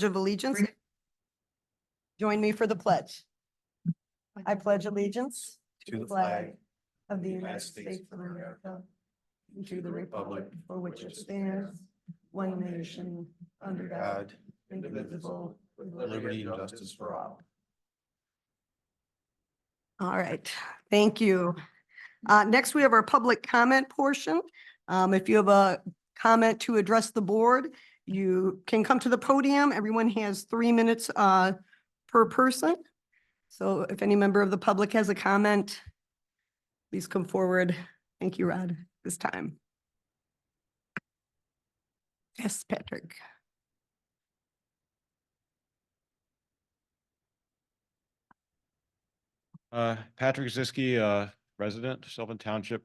Of Allegiance. Join me for the pledge. I pledge allegiance to the flag of the United States of America and to the republic for which it stands, one nation, under God, indivisible, with liberty and justice for all. All right, thank you. Next, we have our public comment portion. If you have a comment to address the board, you can come to the podium. Everyone has 3 minutes per person. So if any member of the public has a comment, please come forward. Thank you, Rod, this time. Yes, Patrick. Patrick Ziski, resident, Sylvan Township.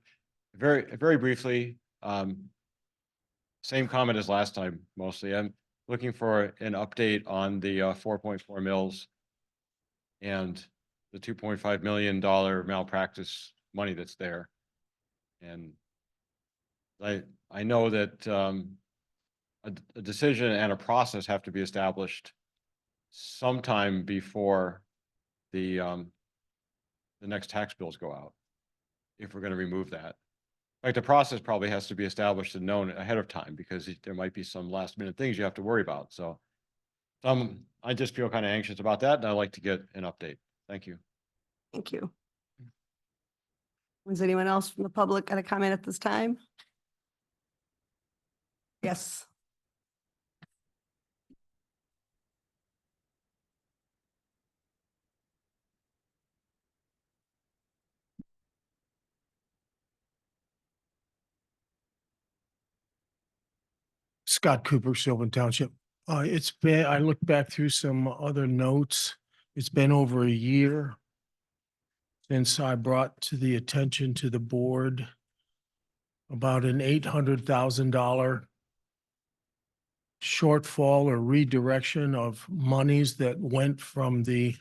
Very briefly, same comment as last time, mostly. I'm looking for an update on the 4.4 mils and the $2.5 million malpractice money that's there. And I know that a decision and a process have to be established sometime before the next tax bills go out, if we're going to remove that. Like the process probably has to be established and known ahead of time because there might be some last minute things you have to worry about. So I just feel kind of anxious about that, and I'd like to get an update. Thank you. Thank you. Was anyone else from the public got a comment at this time? Yes. Scott Cooper, Sylvan Township. I looked back through some other notes. It's been over a year since I brought to the attention to the board about an $800,000 shortfall or redirection of monies that went from the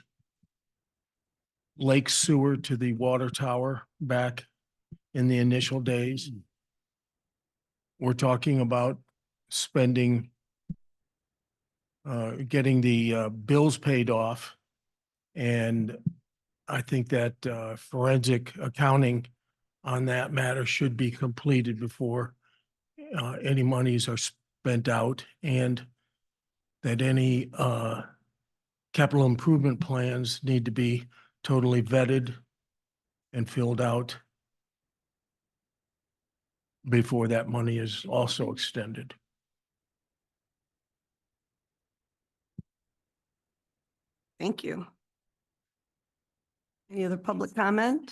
lake sewer to the water tower back in the initial days. We're talking about spending, getting the bills paid off. And I think that forensic accounting on that matter should be completed before any monies are spent out, and that any capital improvement plans need to be totally vetted and filled out before that money is also extended. Thank you. Any other public comment?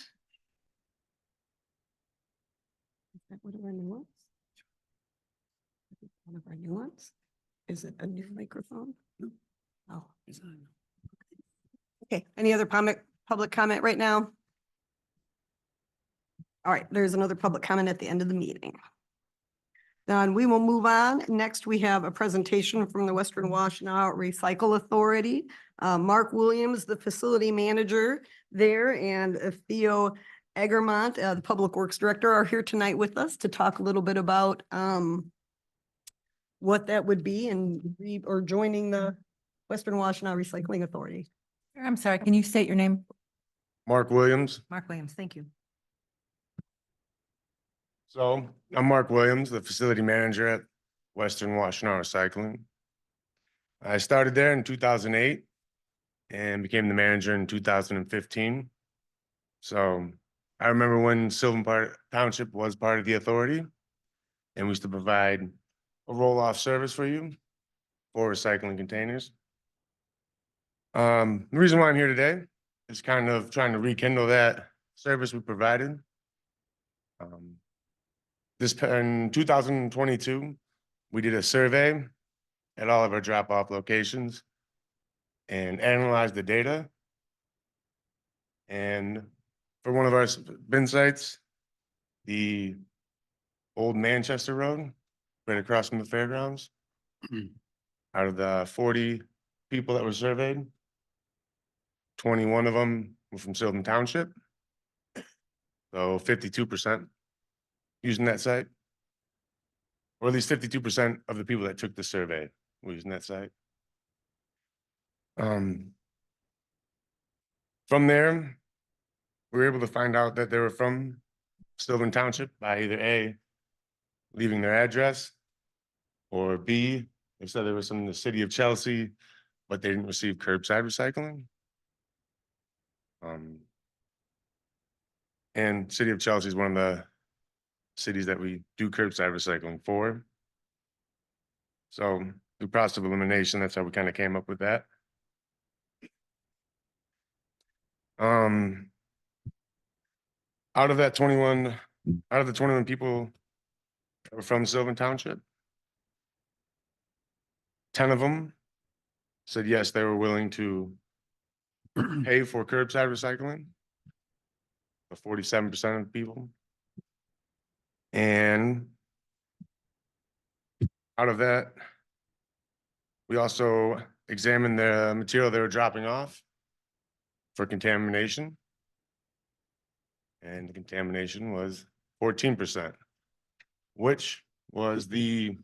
Is that one of our new ones? One of our new ones? Is it a new microphone? No. Oh. Okay, any other public comment right now? All right, there's another public comment at the end of the meeting. Then we will move on. Next, we have a presentation from the Western Washtenaw Recycle Authority. Mark Williams, the facility manager there, and Theo Egermont, the Public Works Director, are here tonight with us to talk a little bit about what that would be or joining the Western Washtenaw Recycling Authority. I'm sorry, can you state your name? Mark Williams. Mark Williams, thank you. So I'm Mark Williams, the facility manager at Western Washtenaw Recycling. I started there in 2008 and became the manager in 2015. So I remember when Sylvan Township was part of the authority, and we used to provide a roll-off service for you for recycling containers. The reason why I'm here today is kind of trying to rekindle that service we provided. In 2022, we did a survey at all of our drop-off locations and analyzed the data. And for one of our bin sites, the old Manchester Road, right across from the fairgrounds, out of the 40 people that were surveyed, 21 of them were from Sylvan Township. So 52% using that site, or at least 52% of the people that took the survey were using that site. From there, we were able to find out that they were from Sylvan Township by either A, leaving their address, or B, they said they were from the city of Chelsea, but they didn't receive curbside recycling. And city of Chelsea is one of the cities that we do curbside recycling for. So through process of elimination, that's how we kind of came up with that. Out of the 21 people that were from Sylvan Township, 10 of them said yes, they were willing to pay for curbside recycling. 47% of people. And out of that, we also examined the material they were dropping off for contamination. And the contamination was 14%, which was the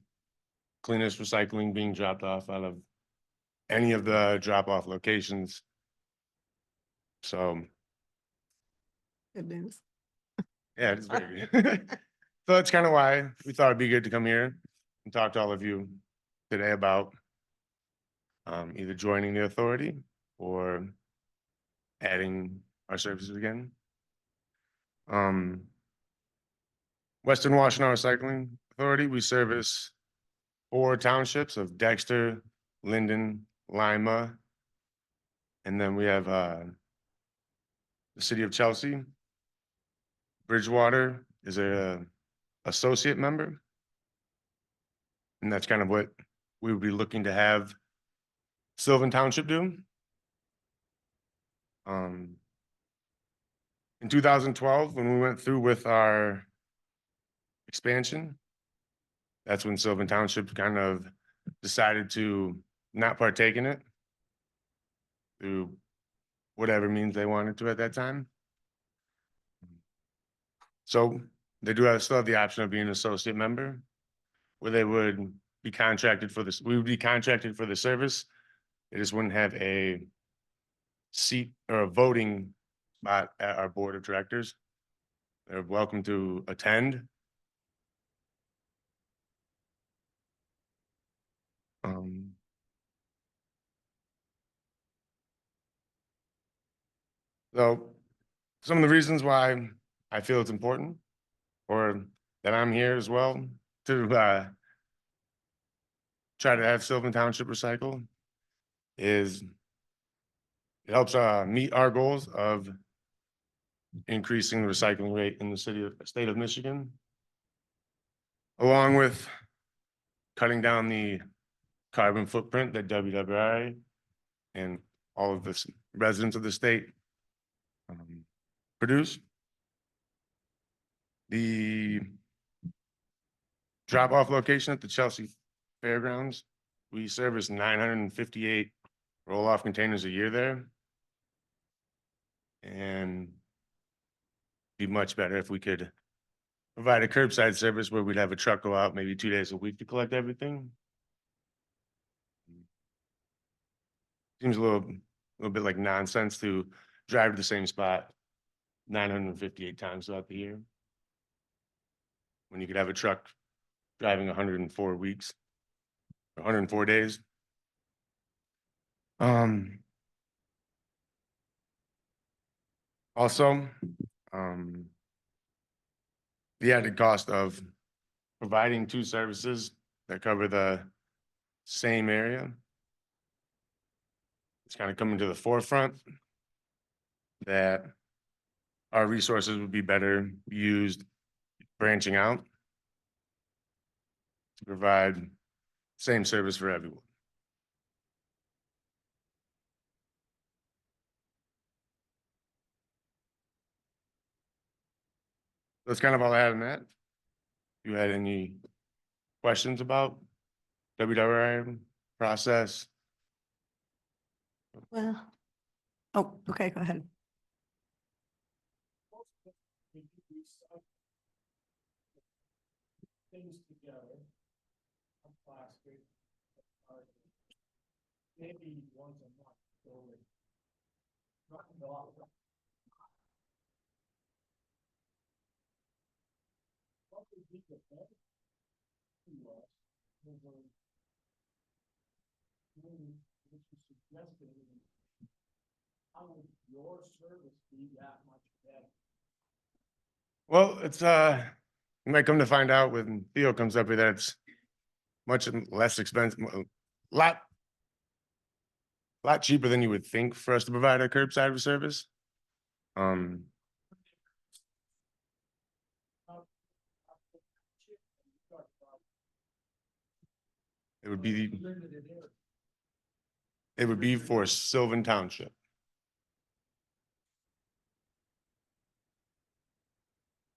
cleanest recycling being dropped off out of any of the drop-off locations. So, Good news. yeah, it's very good. So that's kind of why we thought it'd be good to come here and talk to all of you today about either joining the authority or adding our services again. Western Washtenaw Recycling Authority, we service 4 townships of Dexter, Linden, Lima, and then we have the city of Chelsea. Bridgewater is a associate member. And that's kind of what we would be looking to have Sylvan Township do. In 2012, when we went through with our expansion, that's when Sylvan Township kind of decided to not partake in it through whatever means they wanted to at that time. So they do still have the option of being an associate member, where they would be contracted for this. We would be contracted for the service. They just wouldn't have a seat or a voting spot at our board of directors. They're welcome to attend. So some of the reasons why I feel it's important, or that I'm here as well, to try to have Sylvan Township recycle, is it helps meet our goals of increasing the recycling rate in the state of Michigan, along with cutting down the carbon footprint that WWI and all of the residents of the state produce. The drop-off location at the Chelsea Fairgrounds, we service 958 roll-off containers a year there. And be much better if we could provide a curbside service where we'd have a truck go out maybe 2 days a week to collect everything. Seems a little bit like nonsense to drive to the same spot 958 times throughout the year, when you could have a truck driving 104 weeks, 104 days. Also, the added cost of providing 2 services that cover the same area. It's kind of coming to the forefront that our resources would be better used branching out to provide same service for everyone. That's kind of all I had on that. If you had any questions about WWI process? Well, oh, okay, go ahead. Things together. Plastic. Maybe once a month, so drop it off. What would be the best to us over doing what you suggested? How would your service be that much better? Well, it's, you might come to find out when Theo comes up here that it's much less expensive, lot cheaper than you would think for us to provide a curbside service. Um, it would be, it would be for Sylvan Township.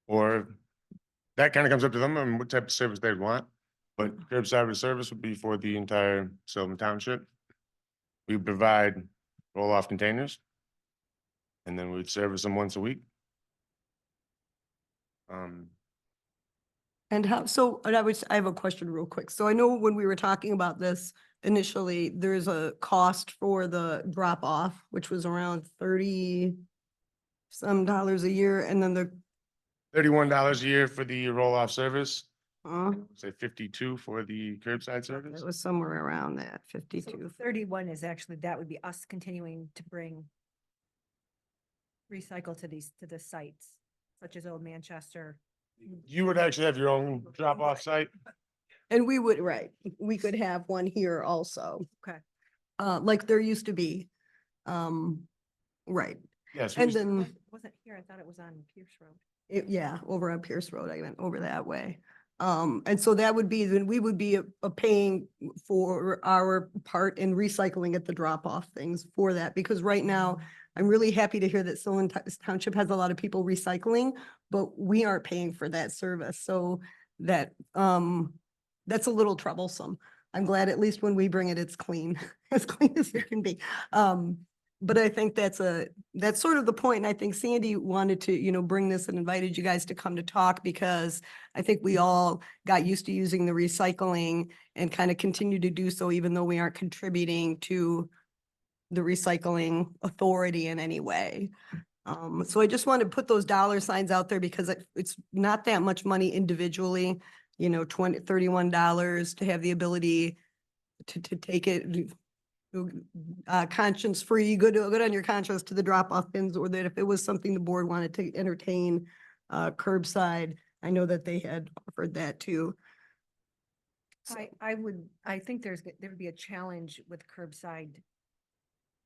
Or that kind of comes up to them and what type of service they'd want. But curbside service would be for the entire Sylvan Township. We provide roll-off containers. And then we'd service them once a week. And how, so, and I have a question real quick. So I know when we were talking about this initially, there's a cost for the drop off, which was around 30 some dollars a year, and then the, $31 a year for the roll-off service, uh, say 52 for the curbside service. it was somewhere around that, So 52. 31 is actually, that would be us continuing to bring recycle to the sites, such as Old Manchester. You would actually have your own drop-off site. And we would, right, we could have one here also, Okay. like there used to be. Right, Yes. and then, It wasn't here. I thought it was on Pierce Road. yeah, over on Pierce Road, I went over that way. And so that would be, then we would be paying for our part in recycling at the drop-off things for that, because right now, I'm really happy to hear that Sylvan Township has a lot of people recycling, but we aren't paying for that service, so that, that's a little troublesome. I'm glad at least when we bring it, it's clean, as clean as it can be. But I think that's sort of the point, and I think Sandy wanted to, bring this and invited you guys to come to talk, because I think we all got used to using the recycling and kind of continue to do so, even though we aren't contributing to the recycling authority in any way. So I just want to put those dollar signs out there, because it's not that much money individually, $31 to have the ability to take it conscience free, good on your conscience to the drop off bins, or that if it was something the board wanted to entertain, curbside, I know that they had offered that too. So- I think there would be a challenge with curbside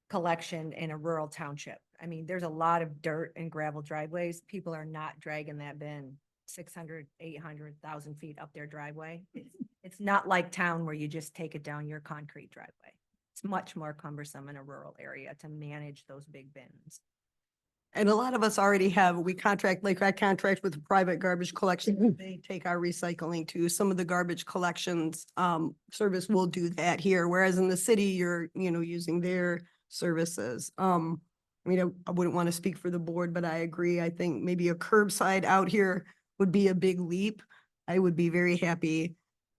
collection in a rural township. I mean, there's a lot of dirt and gravel driveways. People are not dragging that bin 600, 800,000 feet up their driveway. It's not like town where you just take it down your concrete driveway. It's much more cumbersome in a rural area to manage those big bins. And a lot of us already have, we contract, like I contract with private garbage collection. They take our recycling too. Some of the garbage collections, service will do that here, whereas in the city, you're, using their services. I mean, I wouldn't want to speak for the board, but I agree. I think maybe a curbside out here would be a big leap. I would be very happy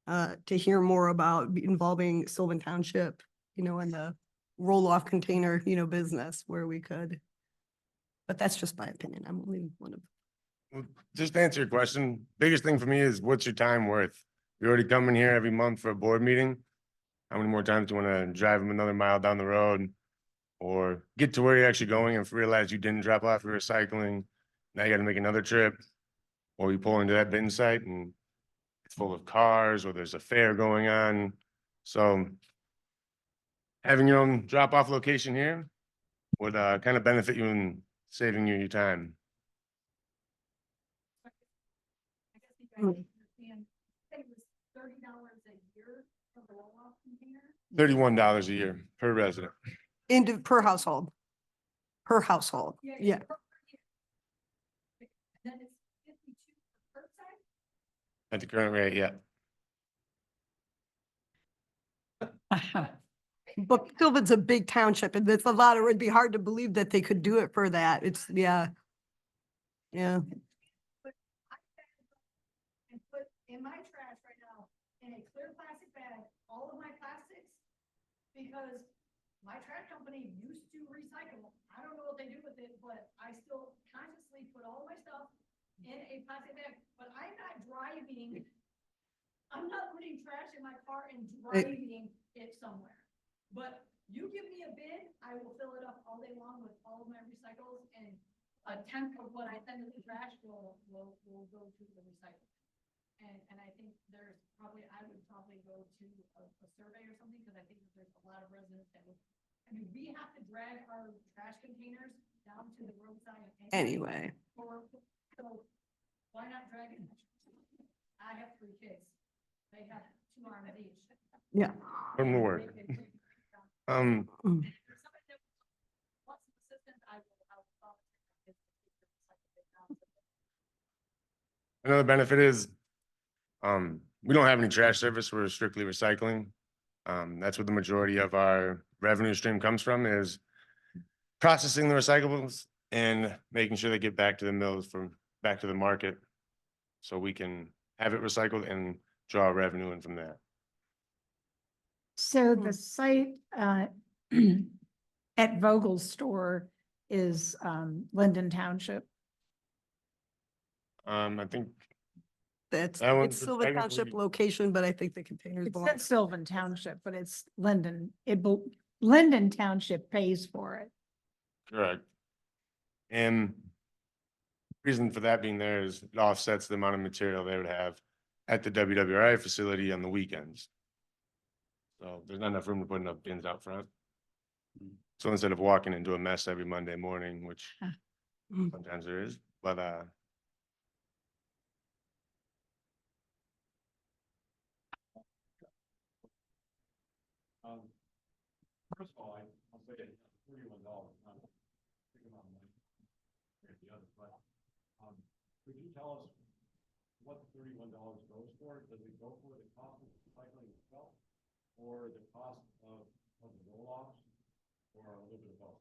to hear more about involving Sylvan Township, and the roll-off container, business where we could. But that's just my opinion. I'm only one of. Well, just to answer your question, biggest thing for me is what's your time worth? You're already coming here every month for a board meeting. How many more times do you want to drive them another mile down the road? Or get to where you're actually going and realize you didn't drop off your recycling? Now you got to make another trip. Or you pull into that bin site and it's full of cars, or there's a fair going on. So having your own drop-off location here would kind of benefit you in saving you your time. $31 a year per resident. Per household. Per household, yeah. At the current rate, yeah. But Sylvan's a big township, and it's a lot, it'd be hard to believe that they could do it for that. It's, yeah. Yeah. And put in my trash right now, in a clear plastic bag, all of my plastics. Because my trash company used to recycle. I don't know what they do with it, but I still consciously put all my stuff in a plastic bag, but I'm not driving. I'm not putting trash in my car and driving it somewhere. But you give me a bin, I will fill it up all day long with all of my recycles, and a tenth of what I send to the trash will go to the recycle. And I think there's probably, I would probably go to a survey or something, because I think that there's a lot of residents that would, I mean, we have to drag our trash containers down to the roadside. Anyway, So why not drag it? I have 3 kids. They have 2 arms each. yeah. From the work. They can- Um, If there's somebody that wants some assistance, I will volunteer. Another benefit is, we don't have any trash service, we're strictly recycling. That's what the majority of our revenue stream comes from, is processing the recyclables and making sure they get back to the mills back to the market. So we can have it recycled and draw revenue in from that. So the site at Vogel's store is Linden Township. I think, That's, That one's it's still the township technically- location, but I think the containers It belong. says Sylvan Township, but it's Linden. Linden Township pays for it. correct. And reason for that being there is it offsets the amount of material they would have at the WWRI facility on the weekends. So there's not enough room to put enough bins out front. So instead of walking into a mess every Monday morning, which Ah. sometimes there is, but First of all, I'll say it, $31, not a big amount of money. compared to the others, but, could you tell us what the $31 goes for? Does it go for the cost of recycling itself, or the cost of the roll-offs, or a little bit of both?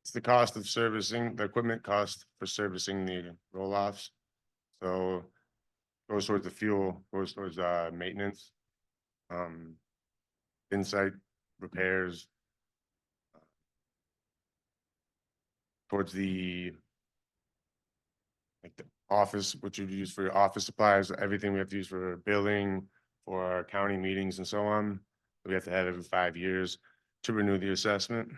it's the cost of servicing, the equipment cost for servicing the roll-offs. So goes towards the fuel, goes towards maintenance. Insight repairs. Towards the like the office, which you use for your office supplies, everything we have to use for billing, for our county meetings and so on. We have to have every 5 years to renew the assessment.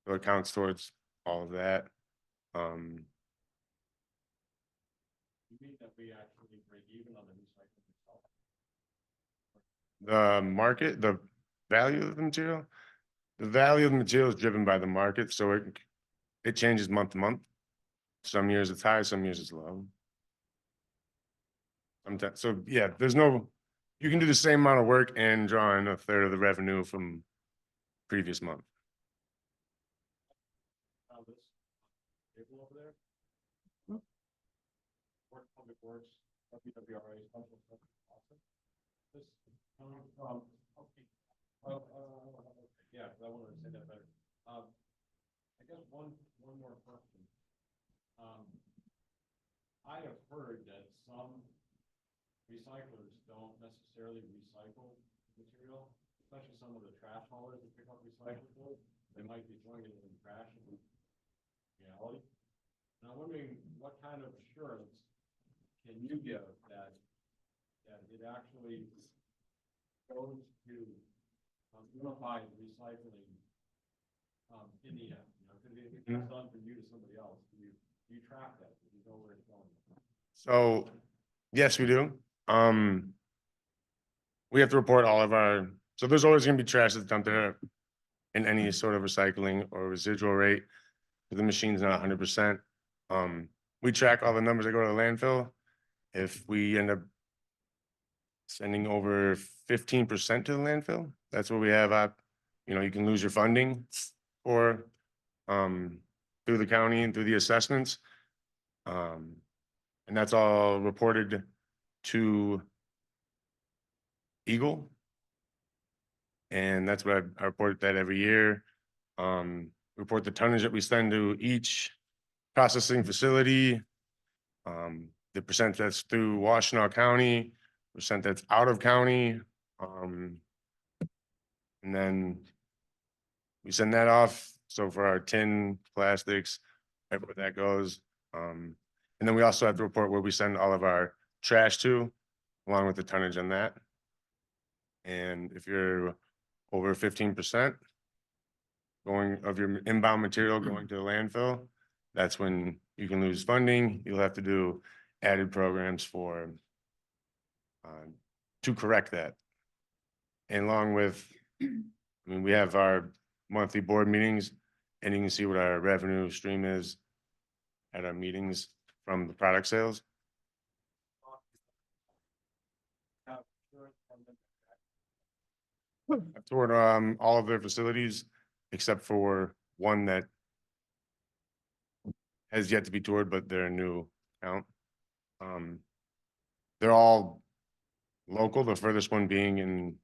So it counts towards all of that. You mean that we actually break even on the recycling itself? The market, the value of the material, the value of the material is driven by the market, so it changes month to month. Some years it's high, some years it's low. Sometimes, so yeah, you can do the same amount of work and draw in a third of the revenue from previous month. Found this table over there. Work Public Works, WWRA special assessment office. This coming from, okay. Yeah, I wanted to say that better. I guess one more question. I have heard that some recyclers don't necessarily recycle material, especially some of the trash haulers that pick up recyclables. They might be throwing it in trash in reality. And I'm wondering what kind of assurance can you give that it actually goes to unified recycling in the end, you know, because if it's done from you to somebody else, do you track that? Do you know where it's going? So, yes, we do. We have to report all of so there's always gonna be trash that's dumped there in any sort of recycling or residual rate. The machine's not 100%. We track all the numbers that go to the landfill. If we end up sending over 15% to the landfill, that's what we have you can lose your funding for, through the county and through the assessments. And that's all reported to Eagle. And that's what I report that every year. Report the tonnage that we send to each processing facility. The percent that's through Washtenaw County, percent that's out of county. And then we send that off. So for our tin, plastics, everywhere that goes. And then we also have to report where we send all of our trash to, along with the tonnage on that. And if you're over 15% going of your inbound material going to the landfill, that's when you can lose funding. You'll have to do added programs for to correct that. And along with, I mean, we have our monthly board meetings, and you can see what our revenue stream is at our meetings from the product sales. I've toured all of their facilities except for one that has yet to be toured, but they're a new account. They're all local, the furthest one being in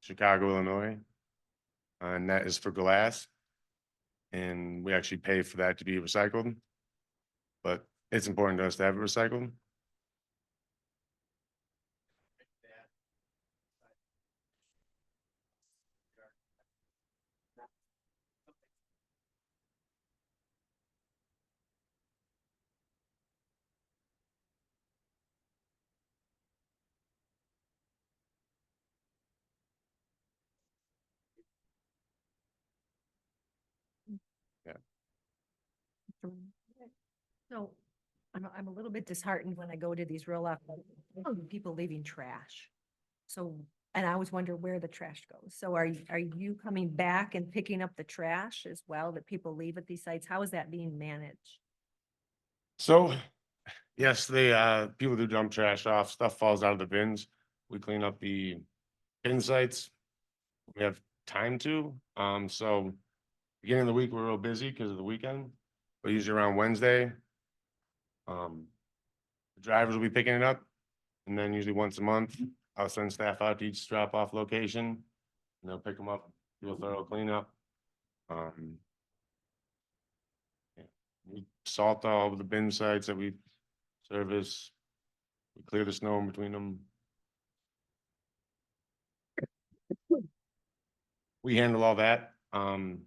Chicago, Illinois. And that is for glass. And we actually pay for that to be recycled. But it's important to us to have it recycled. So I'm a little bit disheartened when I go to these roll off, people leaving trash. So, and I always wonder where the trash goes. So are you coming back and picking up the trash as well that people leave at these sites? How is that being managed? So, yes, they people do dump trash off, stuff falls out of the bins. We clean up the bin sites. We have time to, so beginning of the week, we're real busy because of the weekend, but usually around Wednesday. The drivers will be picking it up, and then usually once a month, I'll send staff out to each drop off location. And they'll pick them up, do a thorough cleanup. Yeah. We salt all of the bin sites that we service. We clear the snow in between them. We handle all that. 90%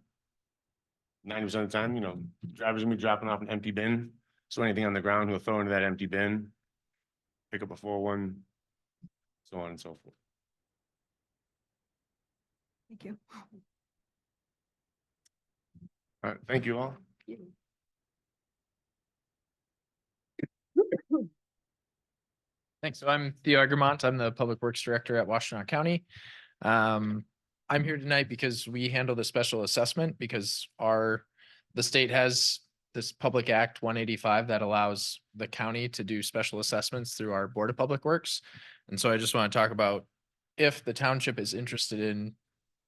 of the time, you know, drivers gonna be dropping off an empty bin. So anything on the ground, he'll throw into that empty bin, pick up a full one, so on and so forth. Thank you. All right, thank you all. Thanks. So I'm Theo Egermont. I'm the Public Works Director at Washtenaw County. I'm here tonight because we handle the special assessment because the state has this Public Act 185 that allows the county to do special assessments through our Board of Public Works. And so I just want to talk about if the township is interested in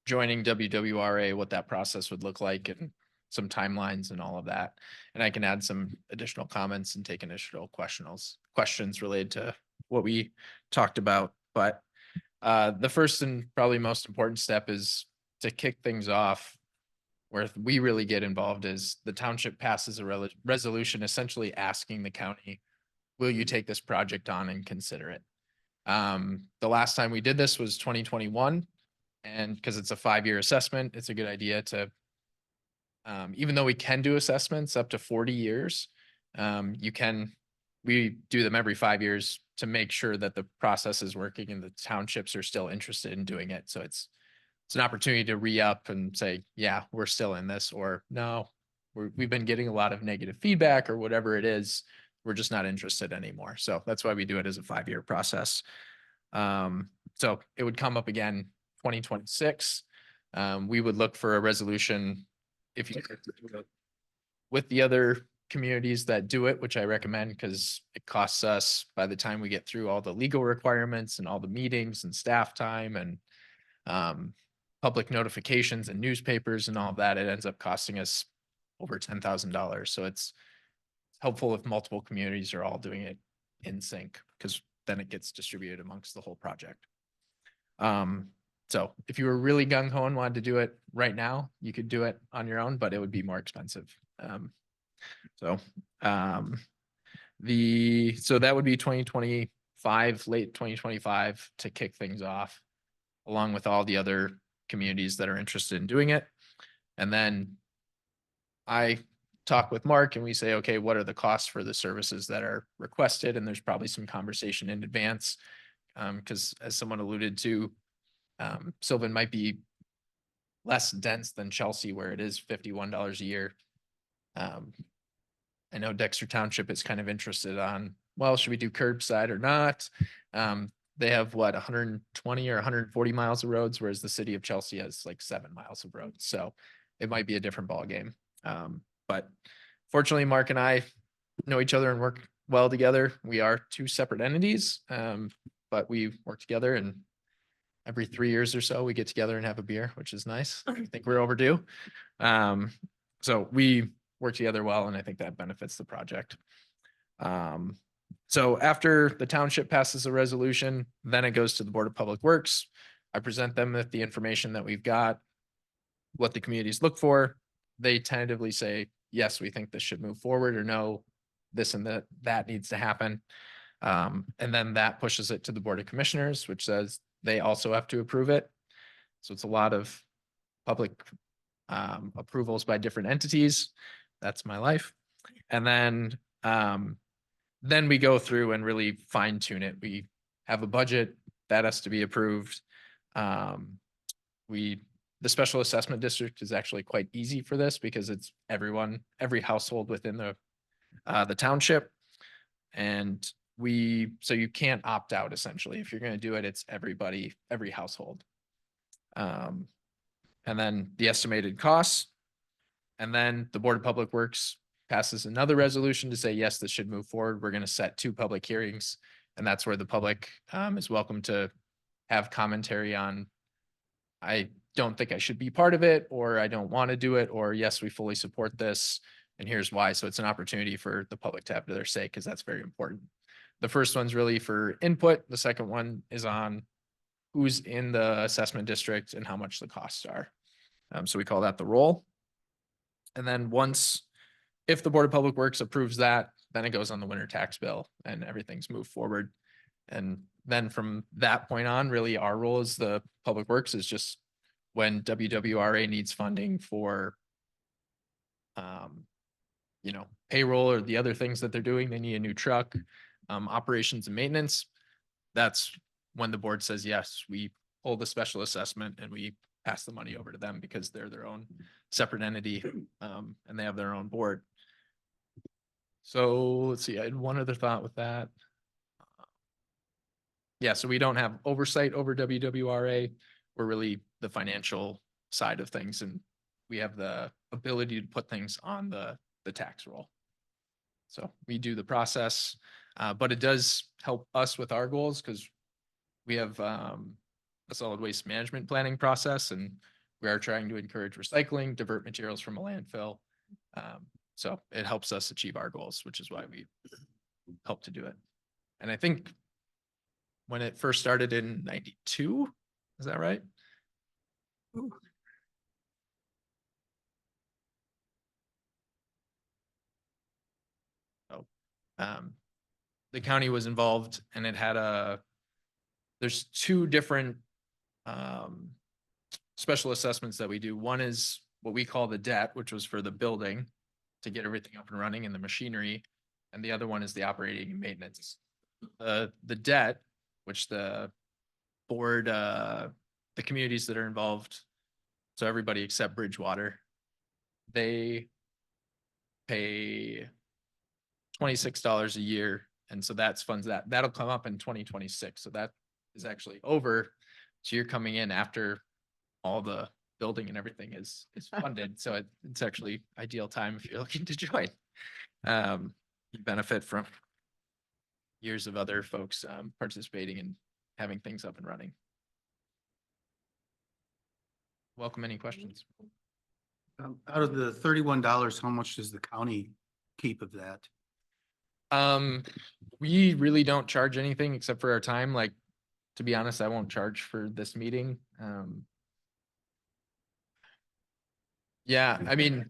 joining WWRA, what that process would look like and some timelines and all of that. And I can add some additional comments and take initial questions related to what we talked about. But the first and probably most important step is to kick things off. Where we really get involved is the township passes a resolution essentially asking the county, will you take this project on and consider it? The last time we did this was 2021. And because it's a 5-year assessment, it's a good idea to, even though we can do assessments up to 40 years, we do them every 5 years to make sure that the process is working and the townships are still interested in doing it. So it's an opportunity to re-up and say, yeah, we're still in this, or no, we've been getting a lot of negative feedback or whatever it is. We're just not interested anymore. So that's why we do it as a 5-year process. So it would come up again 2026. We would look for a resolution if you with the other communities that do it, which I recommend because it costs us by the time we get through all the legal requirements and all the meetings and staff time and public notifications and newspapers and all of that, it ends up costing us over $10,000. So it's helpful if multiple communities are all doing it in sync because then it gets distributed amongst the whole project. So if you were really gung ho and wanted to do it right now, you could do it on your own, but it would be more expensive. So that would be 2025, late 2025 to kick things off, along with all the other communities that are interested in doing it. And then I talk with Mark and we say, okay, what are the costs for the services that are requested? And there's probably some conversation in advance. Because as someone alluded to, Sylvan might be less dense than Chelsea, where it is $51 a year. I know Dexter Township is kind of interested on, well, should we do curbside or not? They have what, 120 or 140 miles of roads, whereas the city of Chelsea has like 7 miles of roads. So it might be a different ballgame. But fortunately, Mark and I know each other and work well together. We are two separate entities, but we work together, and every 3 years or so we get together and have a beer, which is nice. I think we're overdue. So we work together well, and I think that benefits the project. So after the township passes a resolution, then it goes to the Board of Public Works. I present them with the information that we've got, what the communities look for. They tentatively say, yes, we think this should move forward, or no, this and that needs to happen. And then that pushes it to the Board of Commissioners, which says they also have to approve it. So it's a lot of public approvals by different entities. That's my life. And then we go through and really fine tune it. We have a budget that has to be approved. The special assessment district is actually quite easy for this because it's every household within the township. And so you can't opt out essentially. If you're going to do it, it's everybody, every household. And then the estimated costs. And then the Board of Public Works passes another resolution to say, yes, this should move forward. We're going to set 2 public hearings. And that's where the public is welcome to have commentary on, I don't think I should be part of it, or I don't want to do it, or yes, we fully support this, and here's why. So it's an opportunity for the public to have their say, because that's very important. The first one's really for input. The second one is on who's in the assessment district and how much the costs are. So we call that the roll. And then if the Board of Public Works approves that, then it goes on the winter tax bill and everything's moved forward. And then from that point on, really our role as the Public Works is just when WWRA needs funding for, payroll or the other things that they're doing, they need a new truck, operations and maintenance. That's when the board says, yes, we hold the special assessment and we pass the money over to them because they're their own separate entity, and they have their own board. So let's see, I had one other thought with that. Yeah, so we don't have oversight over WWRA. We're really the financial side of things, and we have the ability to put things on the tax roll. So we do the process, but it does help us with our goals because we have a solid waste management planning process, and we are trying to encourage recycling, divert materials from a landfill. So it helps us achieve our goals, which is why we help to do it. And I think when it first started in 92, is that right? The county was involved, and it had there's 2 different special assessments that we do. One is what we call the debt, which was for the building to get everything up and running and the machinery. And the other one is the operating and maintenance. The debt, which the board, the communities that are involved, so everybody except Bridgewater, they pay $26 a year. And so that's funds that'll come up in 2026. So that is actually over. So you're coming in after all the building and everything is funded. So it's actually ideal time if you're looking to join. You benefit from years of other folks participating and having things up and running. Welcome any questions. Out of the $31, how much does the county keep of that? We really don't charge anything except for our time. Like, to be honest, I won't charge for this meeting. Yeah, I mean,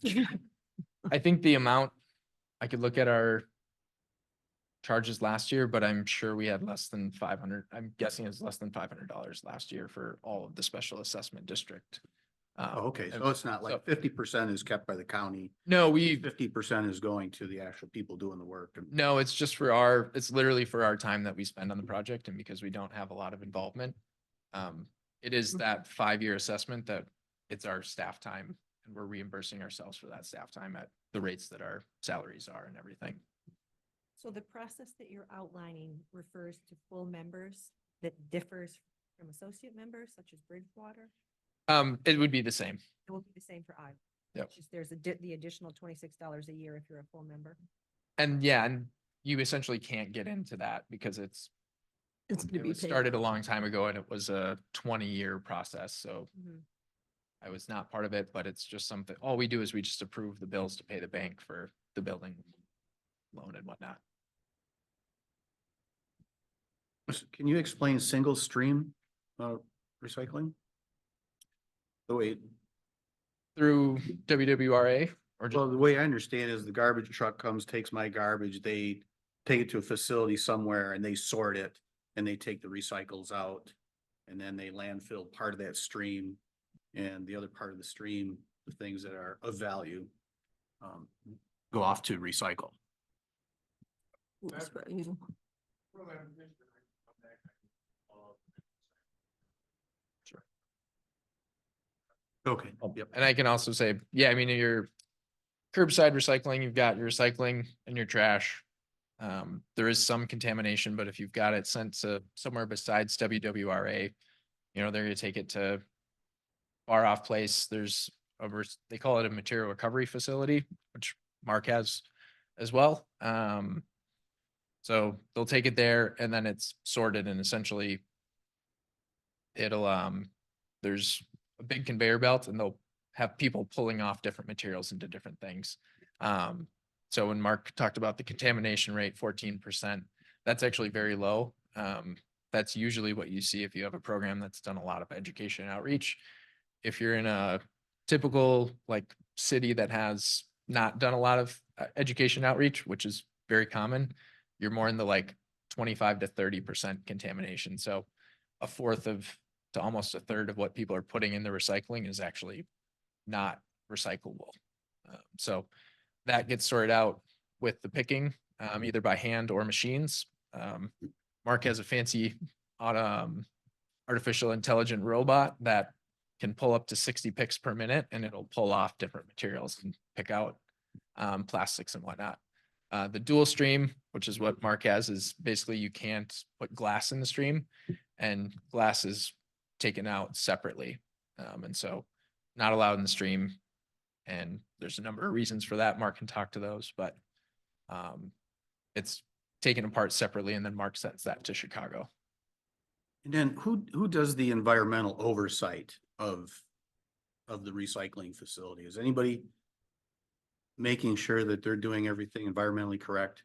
I think the amount, I could look at our charges last year, but I'm sure we had less than 500. I'm guessing it's less than $500 last year for all of the special assessment district Oh, okay, and so it's not so- like 50% is kept by the county, No, we, 50% is going to the actual people doing the work. And no, it's just it's literally for our time that we spend on the project and because we don't have a lot of involvement. It is that 5-year assessment that it's our staff time and we're reimbursing ourselves for that staff time at the rates that our salaries are and everything. So the process that you're outlining refers to full members that differs from associate members such as Bridgewater? It would be the same. It will be the same for I. Yep. It's just there's the additional $26 a year if you're a full member. And yeah, and you essentially can't get into that because it was started a long time ago and it was a 20-year process. So I was not part of it, but it's just something, all we do is we just approve the bills to pay the bank for the building loan and whatnot. can you explain single stream recycling? The way, Through WWRA or just, well, the way I understand is the garbage truck comes, takes my garbage, they take it to a facility somewhere and they sort it and they take the recycles out. And then they landfill part of that stream and the other part of the stream, the things that are of value, go off to recycle. Okay, yep. and I can also say, yeah, I mean, your curbside recycling, you've got your recycling and your trash. There is some contamination, but if you've got it sent to somewhere besides WWRA, you know, they're gonna take it to far off place. There's they call it a material recovery facility, which Mark has as well. So they'll take it there and then it's sorted and essentially it'll, there's a big conveyor belt and they'll have people pulling off different materials into different things. So when Mark talked about the contamination rate, 14%, that's actually very low. That's usually what you see if you have a program that's done a lot of education and outreach. If you're in a typical like city that has not done a lot of education outreach, which is very common, you're more in the like 25 to 30% contamination. So a fourth to almost a third of what people are putting in the recycling is actually not recyclable. So that gets sorted out with the picking, either by hand or machines. Mark has a fancy artificial intelligent robot that can pull up to 60 picks per minute and it'll pull off different materials and pick out plastics and whatnot. The dual stream, which is what Mark has, is basically you can't put glass in the stream and glass is taken out separately. And so not allowed in the stream. And there's a number of reasons for that. Mark can talk to those, but it's taken apart separately and then Mark sends that to Chicago. And then who does the environmental oversight of the recycling facility? Is anybody making sure that they're doing everything environmentally correct?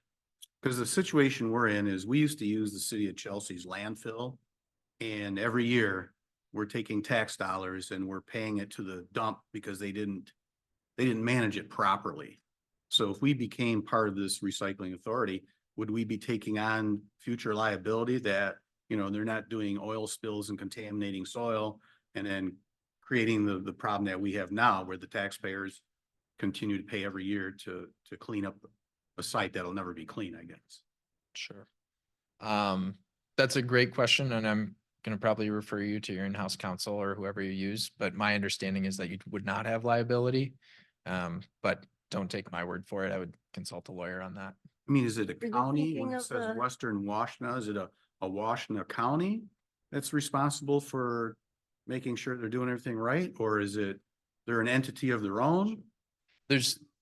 Because the situation we're in is we used to use the city of Chelsea's landfill. And every year we're taking tax dollars and we're paying it to the dump because they didn't manage it properly. So if we became part of this recycling authority, would we be taking on future liability that, you know, they're not doing oil spills and contaminating soil and then creating the problem that we have now where the taxpayers continue to pay every year to clean up a site that'll never be clean, I guess. Sure. That's a great question and I'm going to probably refer you to your in-house counsel or whoever you use, but my understanding is that you would not have liability. But don't take my word for it. I would consult a lawyer on that. I mean, is it a you county thinking when it of says the- Western Washtenaw? Is it a Washtenaw County that's responsible for making sure they're doing everything right? Or is it, they're an entity of their own?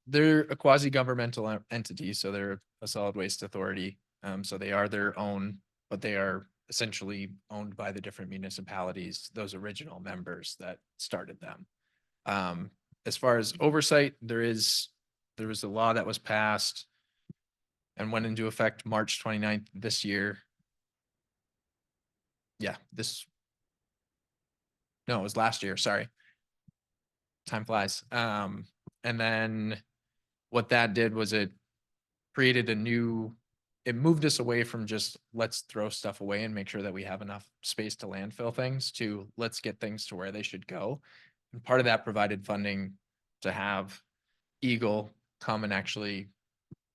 They're a quasi-governmental entity, so they're a solid waste authority. So they are their own, but they are essentially owned by the different municipalities, those original members that started them. As far as oversight, there was a law that was passed and went into effect March 29th this year. Yeah, no, it was last year, sorry. Time flies. And then what that did was it created it moved us away from just let's throw stuff away and make sure that we have enough space to landfill things to let's get things to where they should go. And part of that provided funding to have Eagle come and actually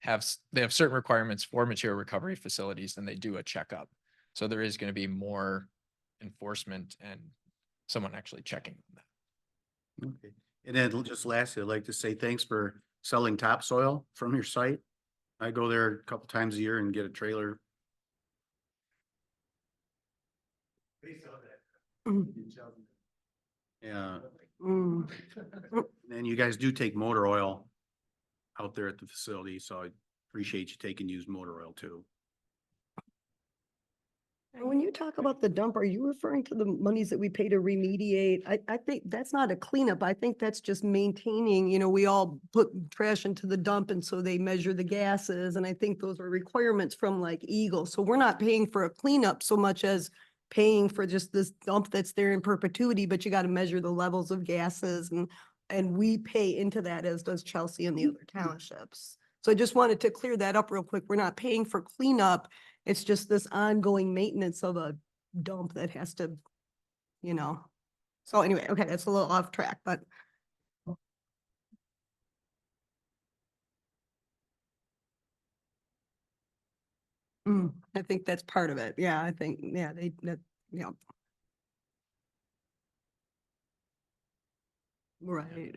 they have certain requirements for material recovery facilities and they do a checkup. So there is going to be more enforcement and someone actually checking that. Okay. And then just lastly, I'd like to say thanks for selling topsoil from your site. I go there a couple times a year and get a trailer. Yeah, Mm. and you guys do take motor oil out there at the facility, so I appreciate you taking used motor oil too. And when you talk about the dump, are you referring to the monies that we pay to remediate? I think that's not a cleanup. I think that's just maintaining, we all put trash into the dump and so they measure the gases. And I think those are requirements from like Eagle. So we're not paying for a cleanup so much as paying for just this dump that's there in perpetuity, but you got to measure the levels of gases and we pay into that, as does Chelsea and the other townships. So I just wanted to clear that up real quick. We're not paying for cleanup. It's just this ongoing maintenance of a dump that has to, So anyway, okay, that's a little off track, but. I think that's part of it. Yeah, I think, yeah, yeah. Right.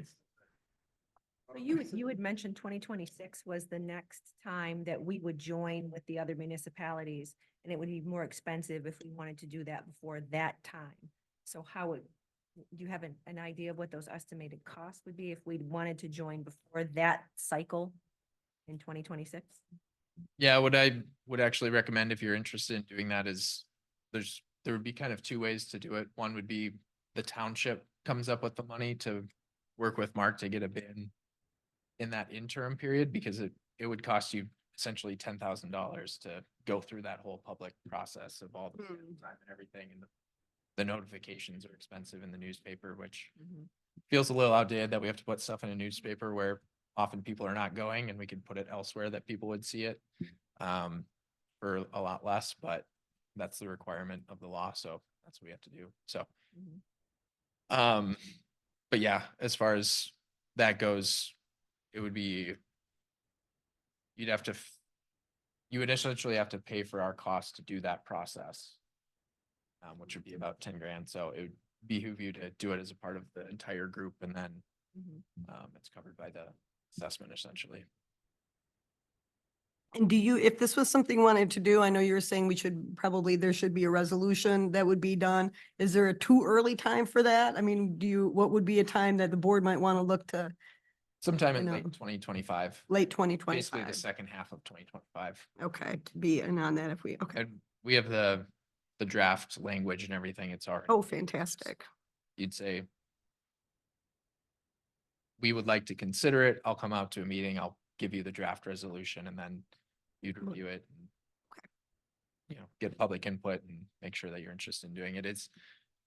So you had mentioned 2026 was the next time that we would join with the other municipalities, and it would be more expensive if we wanted to do that before that time. So do you have an idea of what those estimated costs would be if we wanted to join before that cycle in 2026? Yeah, what I would actually recommend if you're interested in doing that is there would be kind of two ways to do it. One would be the township comes up with the money to work with Mark to get a bid in that interim period, because it would cost you essentially $10,000 to go through that whole public process of all the time and everything. And the notifications are expensive in the newspaper, which feels a little outdated that we have to put stuff in a newspaper where often people are not going, and we could put it elsewhere that people would see it for a lot less, but that's the requirement of the law. So that's what we have to do. So, but yeah, as far as that goes, it would be, you would essentially have to pay for our cost to do that process, which would be about 10 grand. So it would behoove you to do it as a part of the entire group, and then it's covered by the assessment essentially. And if this was something you wanted to do, I know you were saying there should be a resolution that would be done. Is there a too early time for that? I mean, what would be a time that the board might want to look to? Sometime in know. late 2025. Late Basically 2025? the second half of 2025. Okay, to be in on that okay. And we have the draft language and everything. It's already. Oh, fantastic. You'd say, we would like to consider it. I'll come out to a meeting. I'll give you the draft resolution, and then you'd review it. And, get public input and make sure that you're interested in doing it.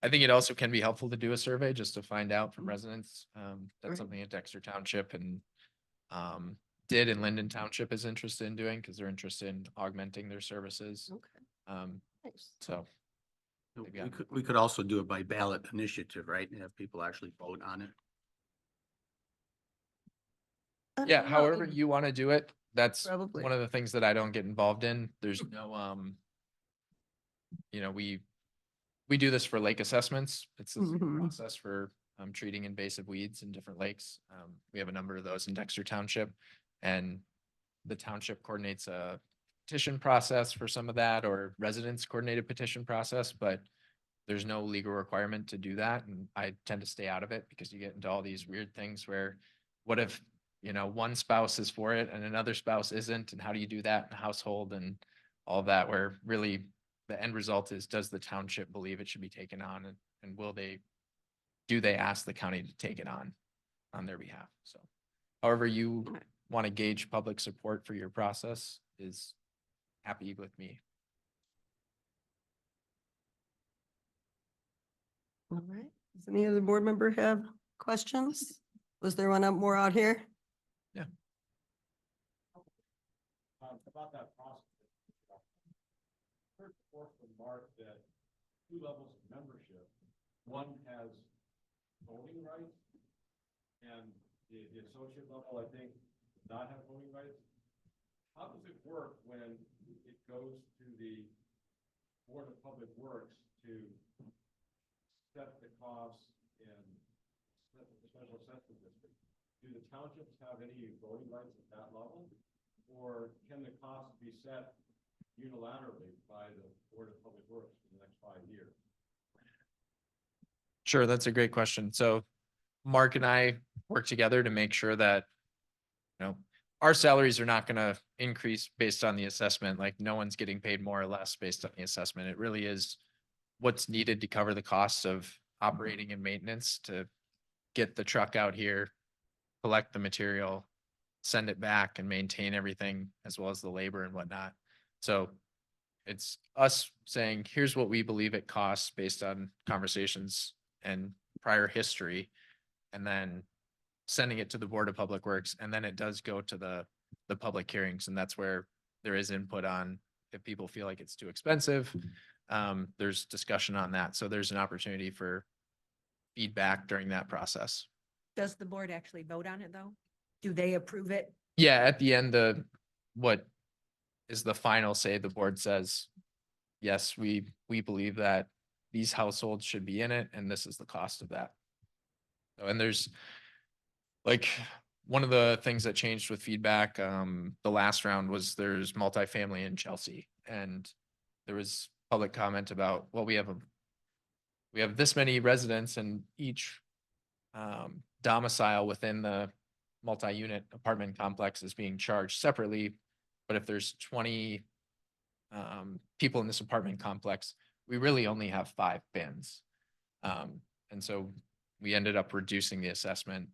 I think it also can be helpful to do a survey just to find out from residents. That's Right. something that Dexter Township and Linden Township is interested in doing, because they're interested in augmenting their services. Okay. Nice. So We could also do it by ballot initiative, right? And have people actually vote on it. yeah, however you want to do it, that's Probably. one of the things that I don't get involved in. There's no, we do this for lake assessments. It's the same Mhm. process for treating invasive weeds in different lakes. We have a number of those in Dexter Township, and the township coordinates a petition process for some of that, or residents coordinated petition process, but there's no legal requirement to do that. And I tend to stay out of it, because you get into all these weird things where, what if, one spouse is for it and another spouse isn't, and how do you do that in a household and all of that, where really the end result is, does the township believe it should be taken on, and do they ask the county to take it on their behalf? So however you want to gauge public support for your process is happy with me. All right. Does any other board member have questions? Was there one more out here? About that process. Heard before from Mark that 2 levels of membership. One has voting rights. And the associate level, I think, does not have voting rights. How does it work when it goes to the Board of Public Works to set the costs and set the special assessment district? Do the townships have any voting rights at that level? Or can the costs be set unilaterally by the Board of Public Works for the next 5 years? Sure, that's a great question. So Mark and I work together to make sure that, our salaries are not gonna increase based on the assessment. Like, no one's getting paid more or less based on the assessment. It really is what's needed to cover the costs of operating and maintenance to get the truck out here, collect the material, send it back and maintain everything as well as the labor and whatnot. So it's us saying, here's what we believe it costs based on conversations and prior history. And then sending it to the Board of Public Works, and then it does go to the public hearings, and that's where there is input on if people feel like it's too expensive. There's discussion on that, so there's an opportunity for feedback during that process. Does the board actually vote on it, though? Do they approve it? Yeah, at the end, what is the final say? The board says, yes, we believe that these households should be in it, and this is the cost of that. And there's, like, one of the things that changed with feedback, the last round was there's multifamily in Chelsea, and there was public comment about, well, we have this many residents and each domicile within the multi-unit apartment complex is being charged separately. But if there's 20 people in this apartment complex, we really only have 5 bins. And so we ended up reducing the assessment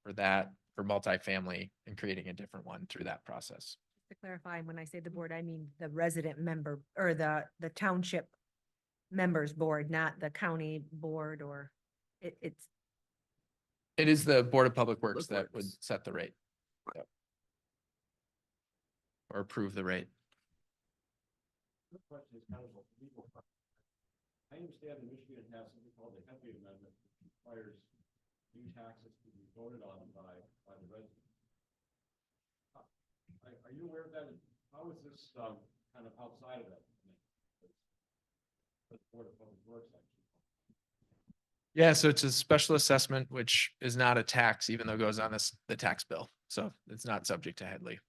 for that, for multifamily, and creating a different one through that process. To clarify, when I say the board, I mean the resident member or the township members board, not the county board, or it's. It is the Board of Public Works Public that would Works. set the rate. Yep. Or approve the rate. This question is kind of a legal question. I understand that Michigan has something called the Headley Amendment, which requires new taxes to be voted on by the residents. Are you aware of that? How is this kind of outside of that? The Board of Public Works actually. Yeah, so it's a special assessment, which is not a tax, even though it goes on the tax bill. So it's not subject to Headley.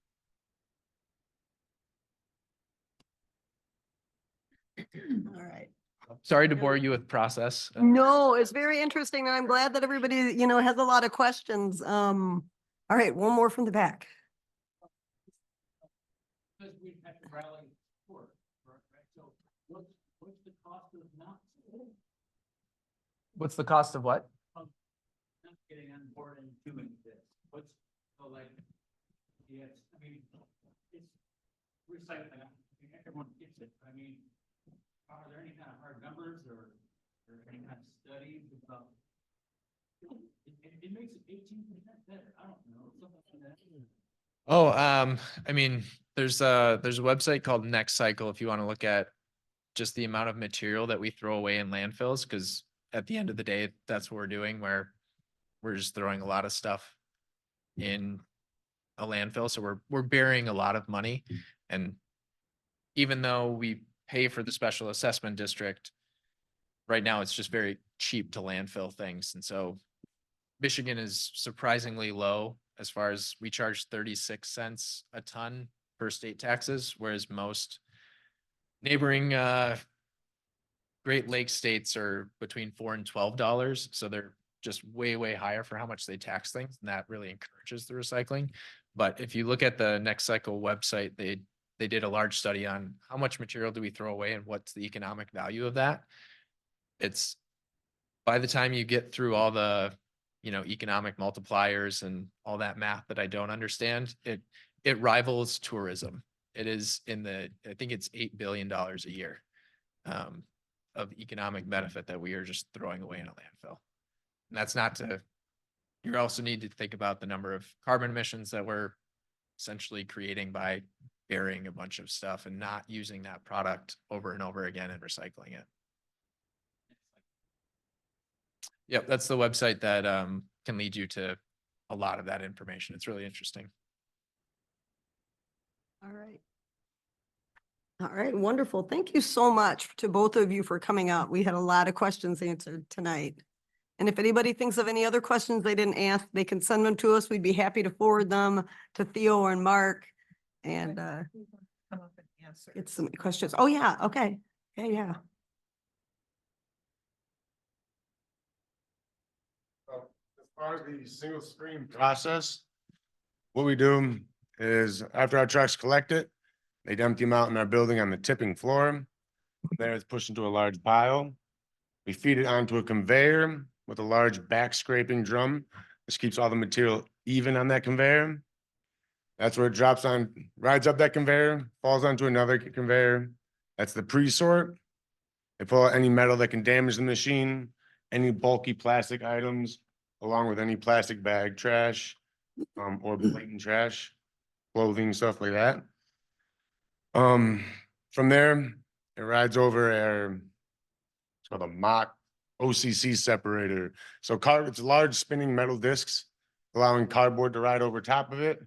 All right. Sorry to bore you with process. No, it's very interesting. And I'm glad that everybody, has a lot of questions. All right, one more from the back. Because we've had to rally support, right? So what's the cost of not What's the cost of what? getting on board and doing this? Yes, I mean, it's recycling, everyone gets it. I mean, are there any kind of hard numbers or any kind of studies about? It makes it 18% better. I don't know, something like that. Oh, I mean, there's a website called Next Cycle if you want to look at just the amount of material that we throw away in landfills, because at the end of the day, that's what we're doing, where we're just throwing a lot of stuff in a landfill. So we're burying a lot of money. And even though we pay for the special assessment district, right now it's just very cheap to landfill things. And so Michigan is surprisingly low as far as we charge 36 cents a ton for state taxes, whereas most neighboring Great Lakes states are between $4 and $12. So they're just way, way higher for how much they tax things. And that really encourages the recycling. But if you look at the Next Cycle website, they did a large study on how much material do we throw away and what's the economic value of that. It's by the time you get through all the, economic multipliers and all that math that I don't understand, it rivals tourism. It is I think it's $8 billion a year of economic benefit that we are just throwing away in a landfill. And that's not to, you also need to think about the number of carbon emissions that we're essentially creating by burying a bunch of stuff and not using that product over and over again and recycling it. Yep, that's the website that can lead you to a lot of that information. It's really interesting. All right. All right, wonderful. Thank you so much to both of you for coming out. We had a lot of questions answered tonight. And if anybody thinks of any other questions they didn't ask, they can send them to us. We'd be happy to forward them to Theo and Mark and get some questions. Oh, yeah, okay. Yeah, yeah. As far as the single stream process, what we do is after our trucks collect it, they empty them out in our building on the tipping floor. There it's pushed into a large pile. We feed it onto a conveyor with a large back scraping drum. This keeps all the material even on that conveyor. That's where it drops on, rides up that conveyor, falls onto another conveyor. That's the pre-sort. They pull out any metal that can damage the machine, any bulky plastic items, along with any plastic bag trash, or blatant trash, clothing, stuff like that. From there, it rides over it's called a mock OCC separator. So it's large spinning metal discs, allowing cardboard to ride over top of it.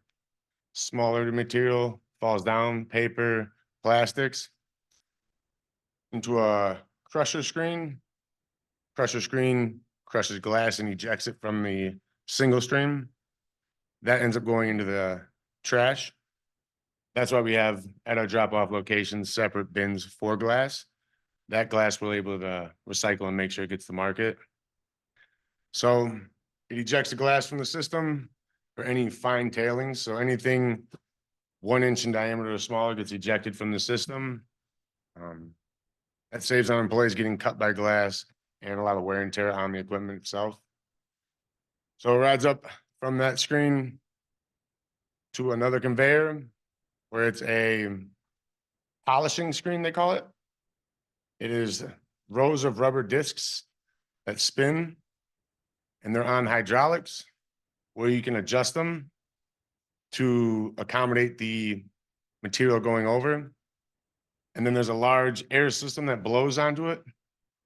Smaller material falls down, paper, plastics, into a crusher screen. Crusher screen crushes glass and ejects it from the single stream. That ends up going into the trash. That's why we have at our drop-off locations separate bins for glass. That glass we're able to recycle and make sure it gets to market. So it ejects the glass from the system for any fine tailings. So anything 1 inch in diameter or smaller gets ejected from the system. That saves on employees getting cut by glass and a lot of wear and tear on the equipment itself. So it rides up from that screen to another conveyor where it's a polishing screen, they call it. It is rows of rubber discs that spin, and they're on hydraulics where you can adjust them to accommodate the material going over. And then there's a large air system that blows onto it.